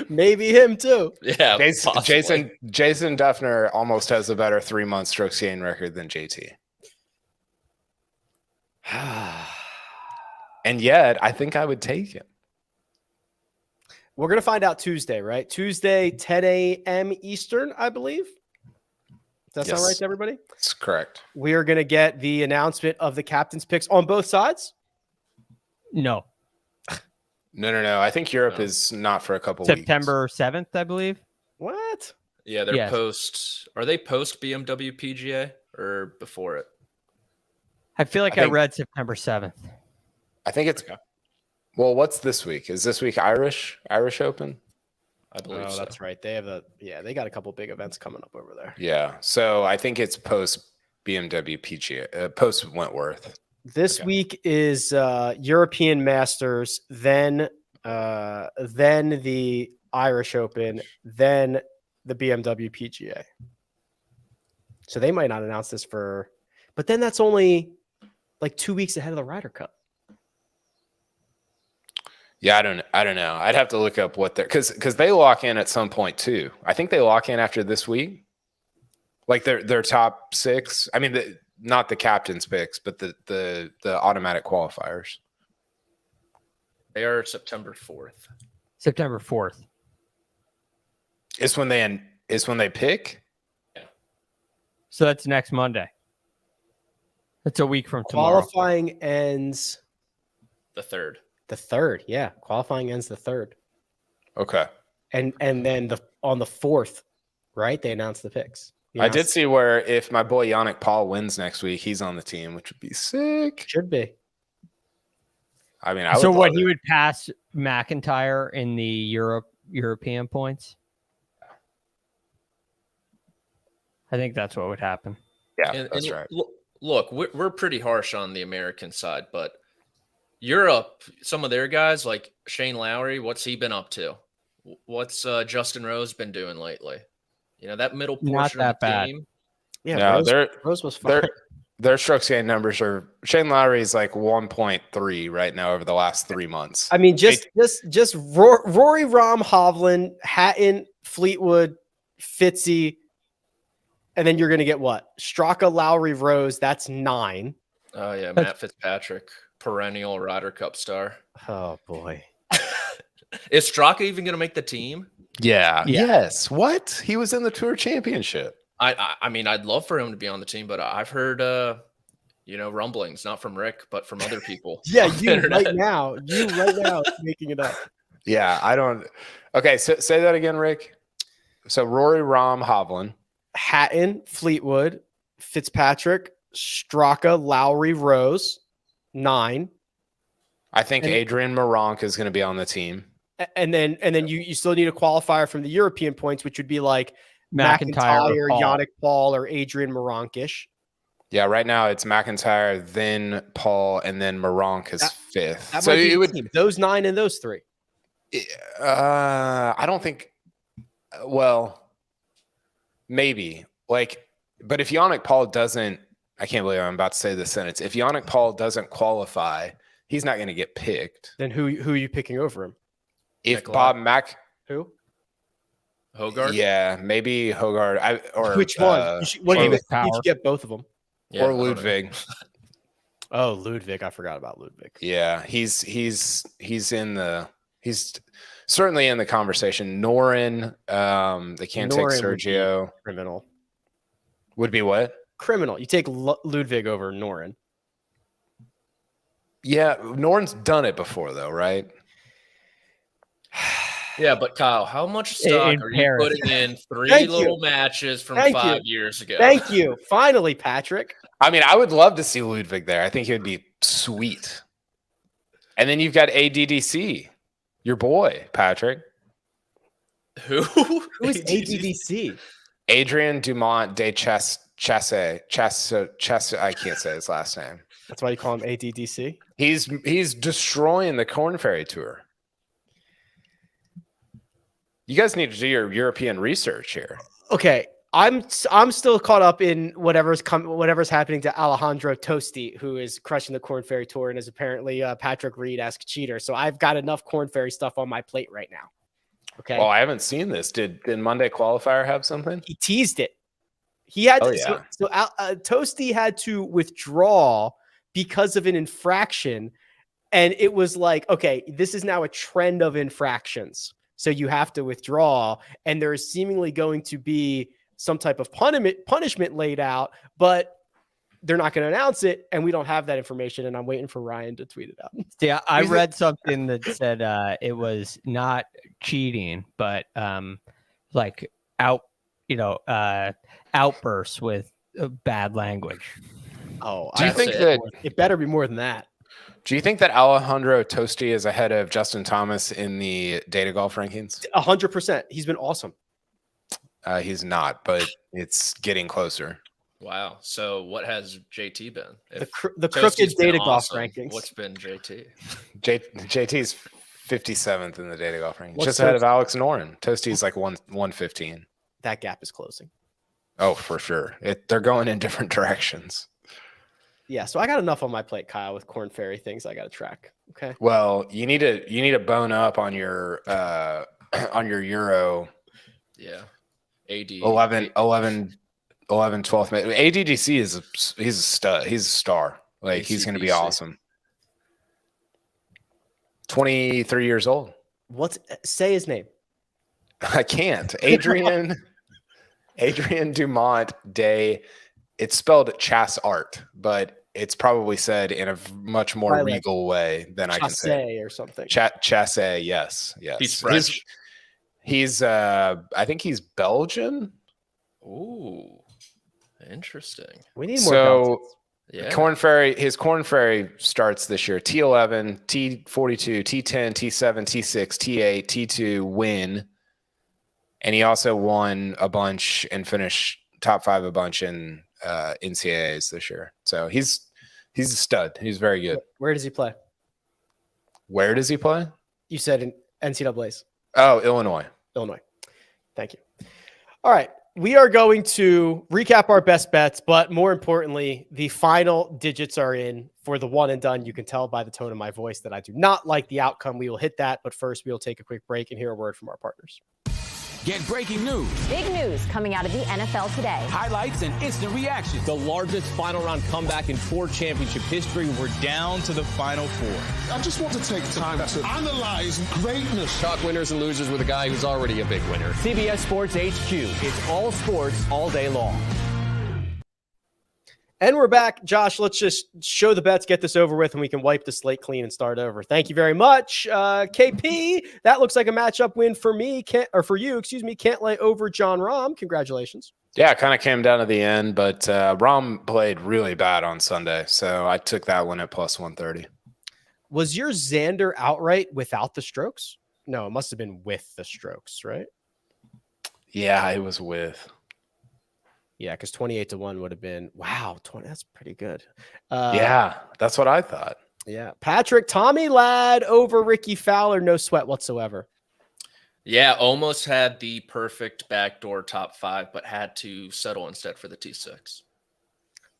B: Maybe him too.
C: Yeah,
E: Jason Duffner almost has a better 3 month strokes gain record than JT. And yet, I think I would take him.
B: We're going to find out Tuesday, right? Tuesday, 10 a.m. Eastern, I believe. Does that sound right to everybody?
E: That's correct.
B: We are going to get the announcement of the captain's picks on both sides.
D: No.
E: No. I think Europe is not for a couple weeks.
D: September 7th, I believe.
B: What?
C: Yeah, they're post. Are they post BMW PGA or before it?
D: I feel like I read September 7th.
E: I think it's well, what's this week? Is this week Irish Open?
C: I believe so.
B: That's right. They have they got a couple big events coming up over there.
E: Yeah. So I think it's post BMW PGA, post Wentworth.
B: This week is European Masters, then the Irish Open, then the BMW PGA. So they might not announce this but then that's only like 2 weeks ahead of the Ryder Cup.
E: Yeah, I don't know. I'd have to look up what they're because they lock in at some point too. I think they lock in after this week, like their top six. I mean, not the captain's picks, but the automatic qualifiers.
C: They are September 4th.
D: September 4th
E: is when they pick.
C: Yeah.
D: So that's next Monday. That's a week from tomorrow.
B: Qualifying ends
C: the 3rd.
B: The 3rd, yeah. Qualifying ends the 3rd.
E: Okay.
B: And then on the 4th, right? They announced the picks.
E: I did see where if my boy Yannick Paul wins next week, he's on the team, which would be sick.
B: Should be.
E: I mean,
D: he would pass McIntyre in the European points. I think that's what would happen.
E: Yeah, that's right.
C: Look, we're pretty harsh on the American side, but Europe, some of their guys like Shane Lowry, what's he been up to? What's Justin Rose been doing lately? You know, that middle portion of the game.
B: Yeah, Rose was fine.
E: Their strokes gain numbers are Shane Lowry's like 1.3 right now over the last 3 months.
B: I mean, just Rory, Rahm, Hovland, Hatton, Fleetwood, Fitzy, and then you're going to get what? Straka, Lowry, Rose. That's 9.
C: Oh yeah, Matt Fitzpatrick, perennial Ryder Cup star.
B: Oh boy,
C: is Straka even going to make the team?
E: Yeah.
D: Yeah.
E: Yes. What? He was in the Tour Championship.
C: I mean, I'd love for him to be on the team, but I've heard rumblings, not from Rick, but from other people.
B: Yeah,
C: on the
B: you
C: internet.
B: right now making it up.
E: Yeah, I don't. Okay, so say that again, Rick. So Rory, Rahm, Hovland.
B: Hatton, Fleetwood, Fitzpatrick, Straka, Lowry, Rose, 9.
E: I think
B: And-
E: Adrian Meronk is going to be on the team.
B: And then you still need a qualifier from the European points, which would be like
D: McIntyre,
B: McIntyre,
D: Paul.
B: Yannick Paul, or Adrian Moronkish.
E: Yeah, right now it's McIntyre, then Paul, and then Meronk is fifth.
B: That
E: So
B: might be
E: it
B: the
E: would.
B: team. Those 9 and those 3.
E: I don't think. Well, maybe but if Yannick Paul doesn't, I can't believe I'm about to say this sentence. If Yannick Paul doesn't qualify, he's not going to get picked.
B: Then who are you picking over him?
E: If
C: Nicolai.
E: Bob Mac,
B: Who?
C: Hogard?
E: yeah, maybe Hogard, or
B: Which one? You should, what do you
D: David
B: think? You
D: Power.
B: should get both of them.
C: Yeah,
E: or
C: I don't know.
E: Ludwig.
B: Oh, Ludwig. I forgot about Ludwig.
E: Yeah, he's certainly in the conversation. Norin, they can't take
B: Norin would be
E: Sergio.
B: Criminal.
E: Would be what?
B: Criminal. You take Ludwig over Norin.
E: Yeah, Norin's done it before though, right?
C: Yeah, but Kyle, how much stock
D: In
C: are
D: Paris.
C: you putting in 3
B: Thank you.
C: little matches from
B: Thank
C: 5
B: you.
C: years ago?
B: Thank you. Finally, Patrick.
E: I mean, I would love to see Ludwig there. I think he would be sweet. And then you've got ADDC, your boy, Patrick.
C: Who?
B: Who is ADDC?
E: Adrian Dumont de Chasse. I can't say his last name.
B: That's why you call him ADDC.
E: He's destroying the Corn Ferry Tour. You guys need to do your European research here.
B: Okay, I'm still caught up in whatever's happening to Alejandro Tosti, who is crushing the Corn Ferry Tour and is apparently Patrick Reed-esque cheater. So I've got enough Corn Ferry stuff on my plate right now. Okay.
E: Oh, I haven't seen this. Did Monday Qualifier have something?
B: He teased it. He had
E: Oh,
B: to,
E: yeah.
B: so Toasty had to withdraw because of an infraction, and it was like, okay, this is now a trend of infractions, so you have to withdraw, and there is seemingly going to be some type of punishment laid out, but they're not going to announce it, and we don't have that information, and I'm waiting for Ryan to tweet it out.
D: Yeah, I read something that said it was not cheating, but outbursts with bad language.
B: Oh,
E: Do you
C: That's
E: think
C: it.
E: that?
B: it better be more than that.
E: Do you think that Alejandro Tosti is ahead of Justin Thomas in the data golf rankings?
B: 100%. He's been awesome.
E: He's not, but it's getting closer.
C: Wow. So what has JT been?
B: The
C: If
B: crooked
C: Toasty's been
B: data golf
C: awesome,
B: rankings.
C: What's been JT?
E: JT's 57th in the data golf rankings,
B: What's
E: just ahead of
B: Toasty?
E: Alex Noren. Toasty's like 115.
B: That gap is closing.
E: Oh, for sure. They're going in different directions.
B: Yeah, so I got enough on my plate, Kyle, with Corn Ferry things I got to track. Okay.
E: Well, you need to bone up on your Euro
C: Yeah. AD.
E: 11, 12th. ADDC he's a stud. He's a star. Like he's going to be
C: ACDC.
E: awesome. 23 years old.
B: Say his name?
E: I can't. Adrian Dumont de. It's spelled Chasse Art, but it's probably said in a much more
B: Probably like
E: regal way than I can say.
B: Chasse or something.
E: Chasse, yes.
C: He's French.
E: He's I think he's Belgian.
C: Ooh. Interesting.
B: We need more.
E: So
B: Belgians.
C: Yeah.
E: his Corn Ferry starts this year. T11, T42, T10, T7, T6, T8, T2 win. And he also won a bunch and finished top 5 a bunch in NCAAs this year. So he's a stud. He's very good.
B: Where does he play?
E: Where does he play?
B: You said in NCAAs.
E: Oh, Illinois.
B: Illinois. Thank you. All right. We are going to recap our best bets, but more importantly, the final digits are in for the one and done. You can tell by the tone of my voice that I do not like the outcome. We will hit that, but first we will take a quick break and hear a word from our partners.
H: Get breaking news,
I: Big news coming out of the NFL today.
H: highlights, and instant reactions.
J: The largest final round comeback in tour championship history. We're down to the final four.
G: I just want to take time to analyze greatness.
J: Talk winners and losers with a guy who's already a big winner.
A: CBS Sports HQ. It's all sports all day long.
B: And we're back. Josh, let's just show the bets, get this over with, and we can wipe the slate clean and start over. Thank you very much. KP, that looks like a matchup win for me, for you, Can't lay over John Rahm. Congratulations.
E: Yeah, it kind of came down to the end, but Rahm played really bad on Sunday, so I took that one at plus 130.
B: Was your Xander outright without the strokes? No, it must have been with the strokes, right?
E: Yeah, it was with.
B: Yeah, because 28-1 would have been, wow, 20. That's pretty good.
E: Yeah, that's what I thought.
B: Yeah. Patrick, Tommy Ladd over Ricky Fowler, no sweat whatsoever.
C: Yeah, almost had the perfect backdoor top 5, but had to settle instead for the T6.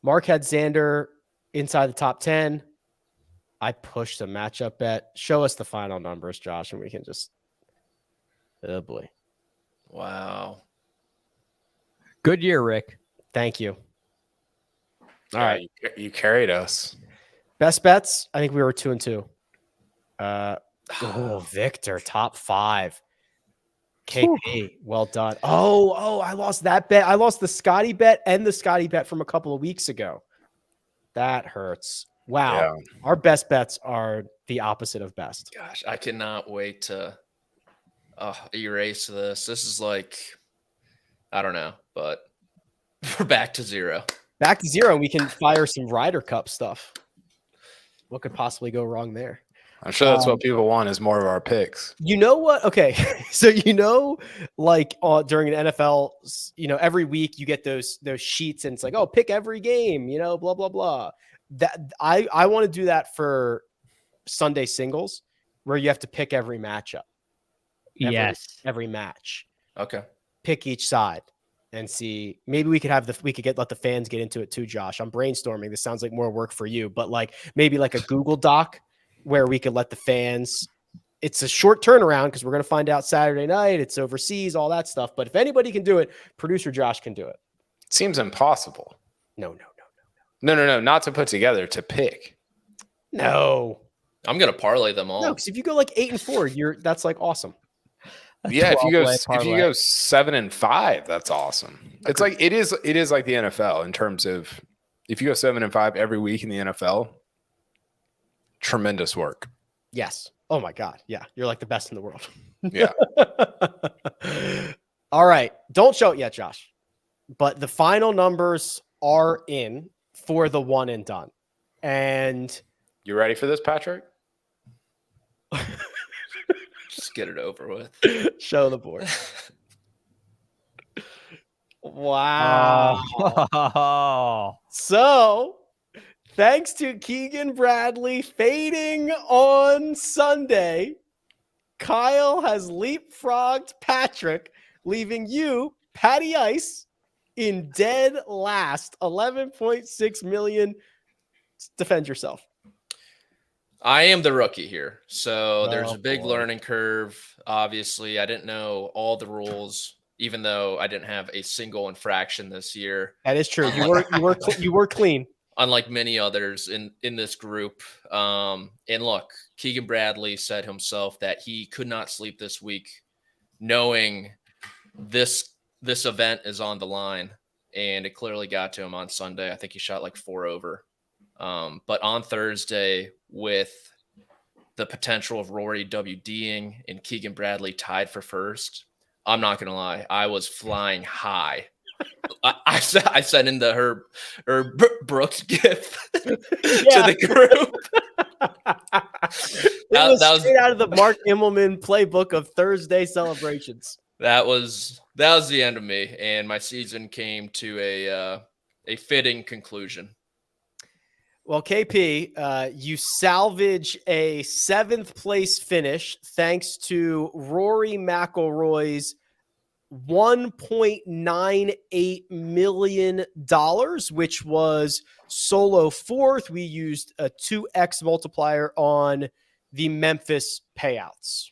B: Mark had Xander inside the top 10. I pushed a matchup bet. Show us the final numbers, Josh, and we can just, oh boy.
C: Wow.
D: Good year, Rick.
B: Thank you.
E: All right, you carried us.
B: Best bets, I think we were 2-2. Victor, top 5. KP, well done. Oh, I lost that bet. I lost the Scotty bet and the Scotty bet from a couple of weeks ago. That hurts. Wow.
E: Yeah.
B: Our best bets are the opposite of best.
C: Gosh, I cannot wait to erase this. This is like, I don't know, but we're back to zero.
B: Back to zero, and we can fire some Ryder Cup stuff. What could possibly go wrong there?
E: I'm sure that's what people want is more of our picks.
B: You know what? Okay. So, like during an NFL, every week you get those sheets and it's like, oh, pick every game, blah, blah, blah. That I want to do that for Sunday singles where you have to pick every matchup. Every match.
C: Okay.
B: Pick each side and see. Maybe we could let the fans get into it too, Josh. I'm brainstorming. This sounds like more work for you, but maybe like a Google Doc where we could let the fans. It's a short turnaround because we're going to find out Saturday night. It's overseas, all that stuff. But if anybody can do it, producer Josh can do it.
E: It seems impossible.
B: No.
E: Not to put together, to pick.
B: No.
C: I'm going to parlay them all.
B: No, because if you go 8-4, that's awesome.
E: Yeah, if you go 7-5, that's awesome. It's like it is like the NFL in terms of if you go 7-5 every week in the NFL, tremendous work.
B: Yes. Oh my God. Yeah, you're like the best in the world.
E: Yeah.
B: All right. Don't show it yet, Josh. But the final numbers are in for the one and done. And
E: you ready for this, Patrick?
C: Just get it over with.
B: Show the board. Wow.
D: Oh.
B: So, thanks to Keegan Bradley fading on Sunday, Kyle has leapfrogged Patrick, leaving you, Patty Ice, in dead last. 11.6 million. Defend yourself.
C: I am the rookie here. So there's a big learning curve. Obviously, I didn't know all the rules, even though I didn't have a single infraction this year.
B: That is true. You were clean.
C: Unlike many others in this group. And look, Keegan Bradley said himself that he could not sleep this week knowing this event is on the line. And it clearly got to him on Sunday. I think he shot 4 over. But on Thursday, with the potential of Rory WDing and Keegan Bradley tied for first, I'm not going to lie. I was flying high. I sent in the Herb Brooks gift to the group.
B: that was straight out of the Mark Immelman playbook of Thursday celebrations.
C: That was the end of me, and my season came to a fitting conclusion.
B: Well, KP, you salvage a 7th place finish thanks to Rory McIlroy's $1.98 million, which was solo 4th. We used a 2x multiplier on the Memphis payouts.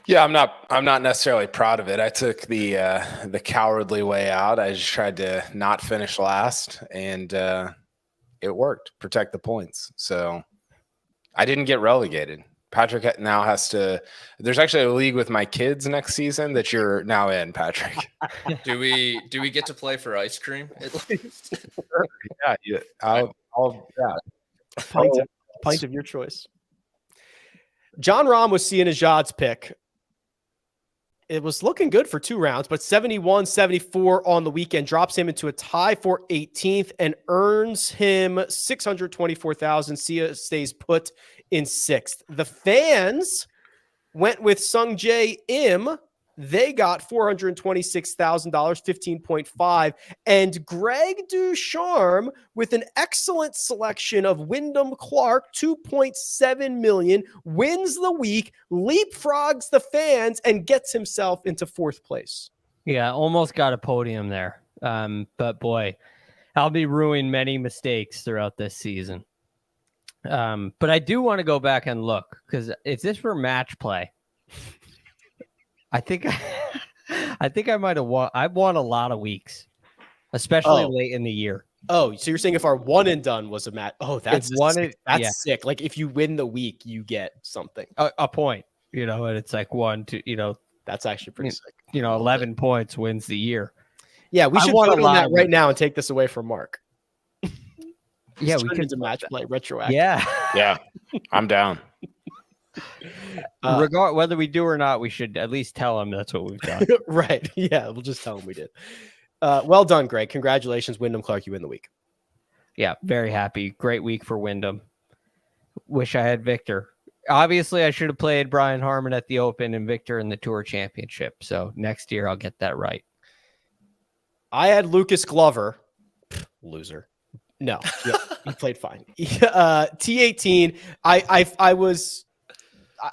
E: Yeah, I'm not necessarily proud of it. I took the cowardly way out. I just tried to not finish last, and it worked. Protect the points. So I didn't get relegated. Patrick now has to. There's actually a league with my kids next season that you're now in, Patrick.
C: Do we get to play for ice cream at least?
E: Yeah,
B: Pint of your choice. John Rahm was seeing his odds pick. It was looking good for 2 rounds, but 71-74 on the weekend drops him into a tie for 18th and earns him $624,000. Sia stays put in 6th. The fans went with Sung Jae Im. They got $426,000, 15.5. And Greg DuCharme with an excellent selection of Wyndham Clark, 2.7 million, wins the week, leapfrogs the fans, and gets himself into 4th place.
D: Yeah, almost got a podium there. But boy, I'll be ruining many mistakes throughout this season. But I do want to go back and look, because if this were match play, I think I might have won. I've won a lot of weeks, especially late in the year.
B: Oh, so you're saying if our one and done was a match? Oh, that's sick. Like if you win the week, you get something.
D: A point, and it's like 1, 2,
B: that's actually pretty sick.
D: 11 points wins the year.
B: Yeah, we should vote on that right now and take this away from Mark.
D: Yeah, we could
B: match play retroactive.
E: Yeah, I'm down.
D: Whether we do or not, we should at least tell him that's what we've done.
B: Right. Yeah, we'll just tell him we did. Well done, Greg. Congratulations, Wyndham Clark. You win the week.
D: Yeah, very happy. Great week for Wyndham. Wish I had Victor. Obviously, I should have played Brian Harman at the Open and Victor in the Tour Championship. So next year, I'll get that right.
B: I had Lucas Glover. Loser. No, he played fine. T18.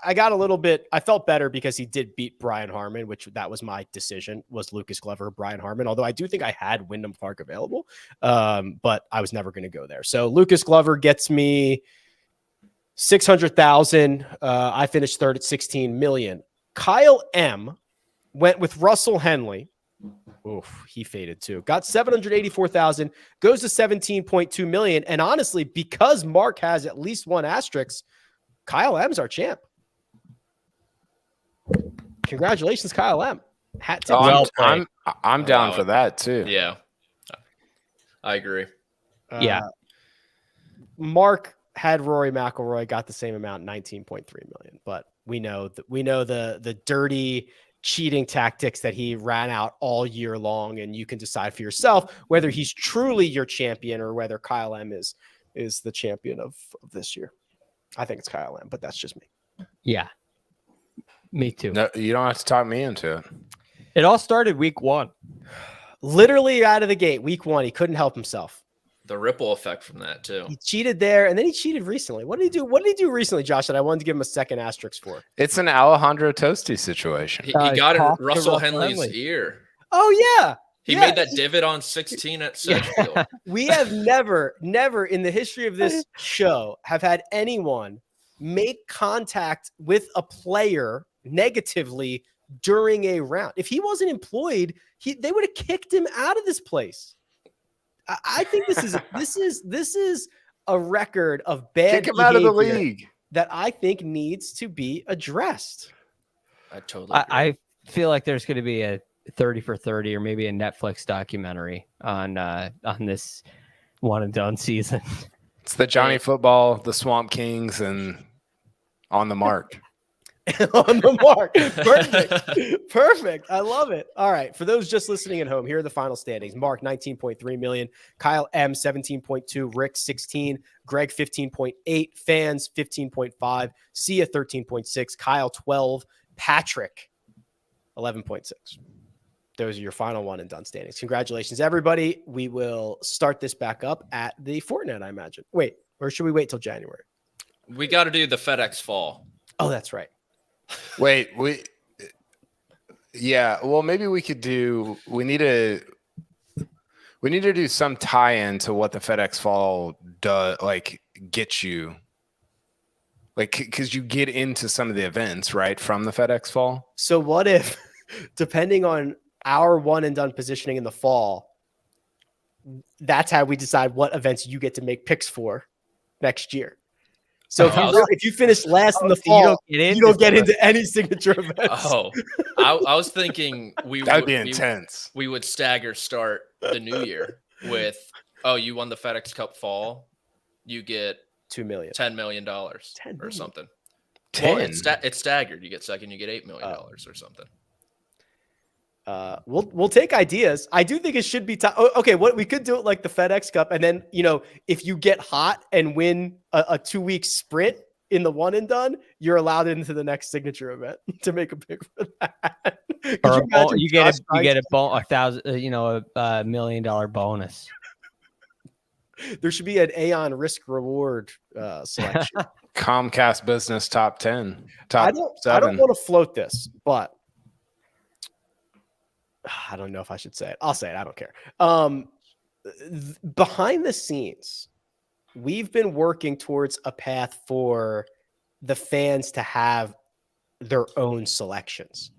B: I got a little bit, I felt better because he did beat Brian Harman, which that was my decision, was Lucas Glover, Brian Harman. Although I do think I had Wyndham Clark available, but I was never going to go there. So Lucas Glover gets me 600,000. I finished 3rd at 16 million. Kyle M went with Russell Henley. Oof, he faded too. Got 784,000, goes to 17.2 million. And honestly, because Mark has at least one asterisk, Kyle M's our champ. Congratulations, Kyle M. Hat tip.
E: I'm down for that too.
C: Yeah, I agree.
B: Mark had Rory McIlroy, got the same amount, 19.3 million. But we know the dirty cheating tactics that he ran out all year long, and you can decide for yourself whether he's truly your champion or whether Kyle M is the champion of this year. I think it's Kyle M, but that's just me.
D: Yeah, me too.
E: No, you don't have to talk me into it.
D: It all started week 1.
B: Literally out of the gate, week 1, he couldn't help himself.
C: The ripple effect from that too.
B: He cheated there, and then he cheated recently. What did he do? What did he do recently, Josh, that I wanted to give him a second asterisk for?
E: It's an Alejandro Tosti situation.
C: He got in Russell Henley's ear.
B: Oh, yeah.
C: He made that divot on 16 at Sedgefield.
B: We have never in the history of this show have had anyone make contact with a player negatively during a round. If he wasn't employed, they would have kicked him out of this place. I think this is a record of bad
E: kick him out of the league
B: that I think needs to be addressed.
C: I totally agree.
D: I feel like there's going to be a 30 for 30 or maybe a Netflix documentary on this one and done season.
E: It's the Johnny Football, the Swamp Kings, and On the Mark.
B: On the mark. Perfect. I love it. All right. For those just listening at home, here are the final standings. Mark, 19.3 million. Kyle M, 17.2. Rick, 16. Greg, 15.8. Fans, 15.5. Sia, 13.6. Kyle, 12. Patrick, 11.6. Those are your final one and done standings. Congratulations, everybody. We will start this back up at the Fortnite, I imagine. Wait, or should we wait till January?
C: We got to do the FedEx Fall.
B: Oh, that's right.
E: Wait, well, maybe we could do, we need to do some tie-in to what the FedEx Fall does, like get you. Like, because you get into some of the events, right, from the FedEx Fall.
B: So what if, depending on our one and done positioning in the fall, that's how we decide what events you get to make picks for next year. So if you finish last in the fall, you don't get into any signature events.
C: Oh, I was thinking
E: that'd be intense.
C: We would stagger start the new year with, you won the FedEx Cup fall, you get
B: $2 million,
C: $10 million or something.
E: 10.
C: Well, it's staggered. You get second, you get $8 million or something.
B: We'll take ideas. I do think it should be okay. What we could do it like the FedEx Cup, and then if you get hot and win a 2-week sprint in the one and done, you're allowed into the next signature event to make a pick for that.
D: You get a $1 million bonus.
B: There should be an Aon risk reward selection.
E: Comcast Business top 10,
B: I
E: top 7.
B: I don't want to float this, but I don't know if I should say it. I'll say it. I don't care. Behind the scenes, we've been working towards a path for the fans to have their own selections.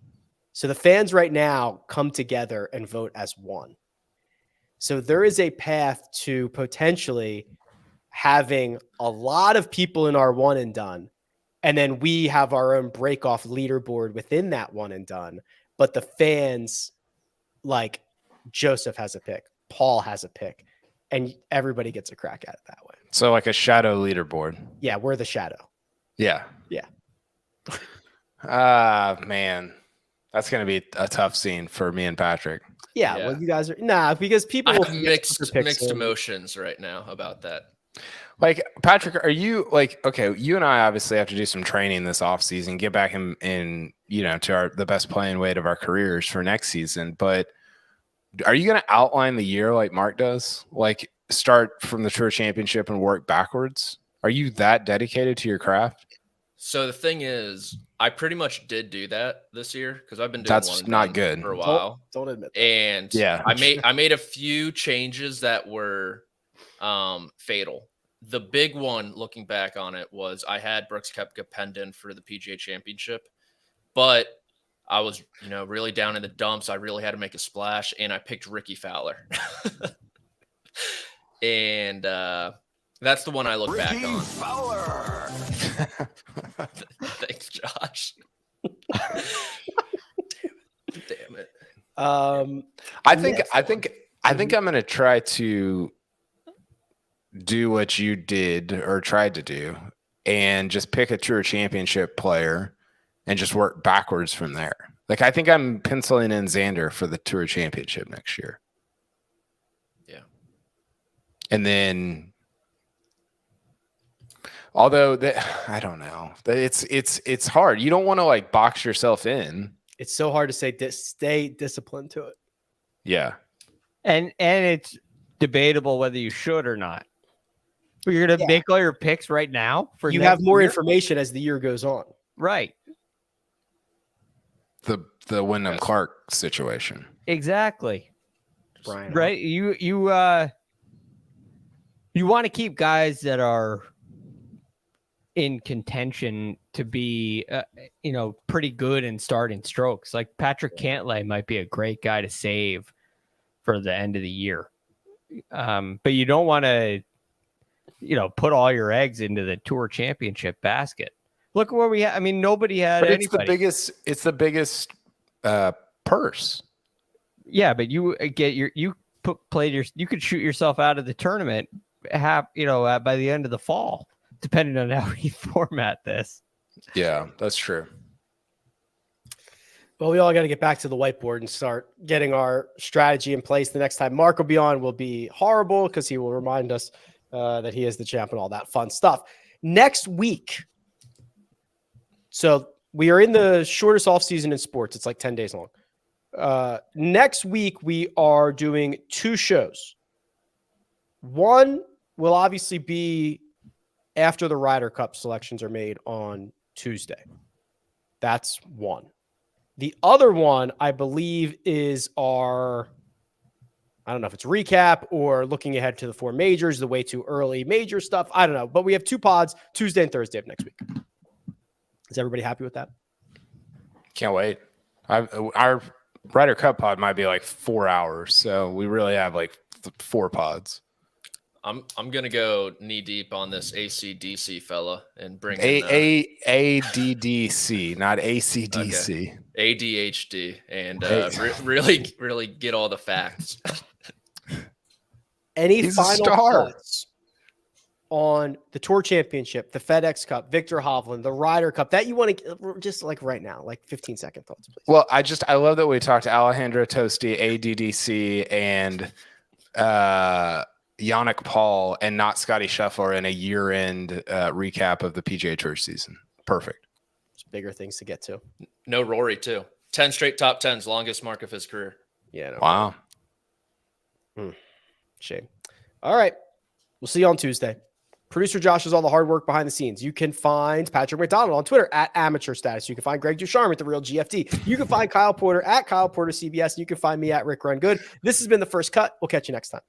B: So the fans right now come together and vote as one. So there is a path to potentially having a lot of people in our one and done, and then we have our own break off leaderboard within that one and done. But the fans, like Joseph has a pick, Paul has a pick, and everybody gets a crack at it that way.
E: So like a shadow leaderboard.
B: Yeah, we're the shadow.
E: Yeah.
B: Yeah.
E: Man, that's going to be a tough scene for me and Patrick.
B: Yeah. Well, you guys are because people
C: I have mixed emotions right now about that.
E: Like, Patrick, are you like, okay, you and I obviously have to do some training this off season, get back in to the best playing weight of our careers for next season. But are you going to outline the year like Mark does? Like, start from the Tour Championship and work backwards? Are you that dedicated to your craft?
C: So the thing is, I pretty much did do that this year because I've been doing
E: that's not good
C: for a while.
B: Don't admit that.
C: And
E: yeah,
C: I made a few changes that were fatal. The big one, looking back on it, was I had Brooks Koepka penned in for the PGA Championship, but I was really down in the dumps. I really had to make a splash, and I picked Ricky Fowler. And that's the one I look back on.
F: Fowler.
C: Thanks, Josh. Damn it.
E: I think I'm going to try to do what you did or tried to do and just pick a Tour Championship player and just work backwards from there. Like, I think I'm penciling in Xander for the Tour Championship next year.
C: Yeah.
E: And then, although I don't know, it's hard. You don't want to like box yourself in.
B: It's so hard to say stay disciplined to it.
E: Yeah.
D: And it's debatable whether you should or not. But you're going to make all your picks right now for
B: you have more
D: year?
B: information as the year goes on.
D: Right.
E: The Wyndham Clark situation.
D: Exactly.
B: Brian.
D: Right. You want to keep guys that are in contention to be, pretty good in starting strokes. Like Patrick Cantlay might be a great guy to save for the end of the year. But you don't want to, put all your eggs into the Tour Championship basket. Look where we had. I mean, nobody had
E: but
D: anybody.
E: It's the biggest purse.
D: Yeah, but you get you could shoot yourself out of the tournament by the end of the fall, depending on how we format this.
E: Yeah, that's true.
B: Well, we all got to get back to the whiteboard and start getting our strategy in place. The next time Mark will be on will be horrible because he will remind us that he is the champ and all that fun stuff. Next week. So we are in the shortest off season in sports. It's like 10 days long. Next week, we are doing 2 shows. One will obviously be after the Ryder Cup selections are made on Tuesday. That's one. The other one, I believe, is our, I don't know if it's recap or looking ahead to the 4 majors, the way too early major stuff. I don't know. But we have 2 pods, Tuesday and Thursday of next week. Is everybody happy with that?
E: Can't wait. Our Ryder Cup pod might be like 4 hours, so we really have like 4 pods.
C: I'm gonna go knee deep on this ACDC fella and bring
E: ADDC, not ACDC.
C: Okay. ADHD, and really get all the facts.
B: Any final thoughts on the Tour Championship, the FedEx Cup, Viktor Hovland, the Ryder Cup that you want to just like right now, like 15-second thoughts, please?
E: Well, I love that we talked to Alejandro Tosti, ADDC, and Yannick Paul, and not Scotty Scheffler in a year-end recap of the PGA Tour season. Perfect.
B: There's bigger things to get to.
C: No Rory too. 10 straight top 10s, longest mark of his career.
B: Yeah. No,
E: wow.
B: Shame. All right. We'll see you on Tuesday. Producer Josh does all the hard work behind the scenes. You can find Patrick McDonald on Twitter at Amateur Status. You can find Greg DuCharme at The Real GFD. You can find Kyle Porter at Kyle Porter CBS. You can find me at Rick Run Good. This has been The First Cut. We'll catch you next time.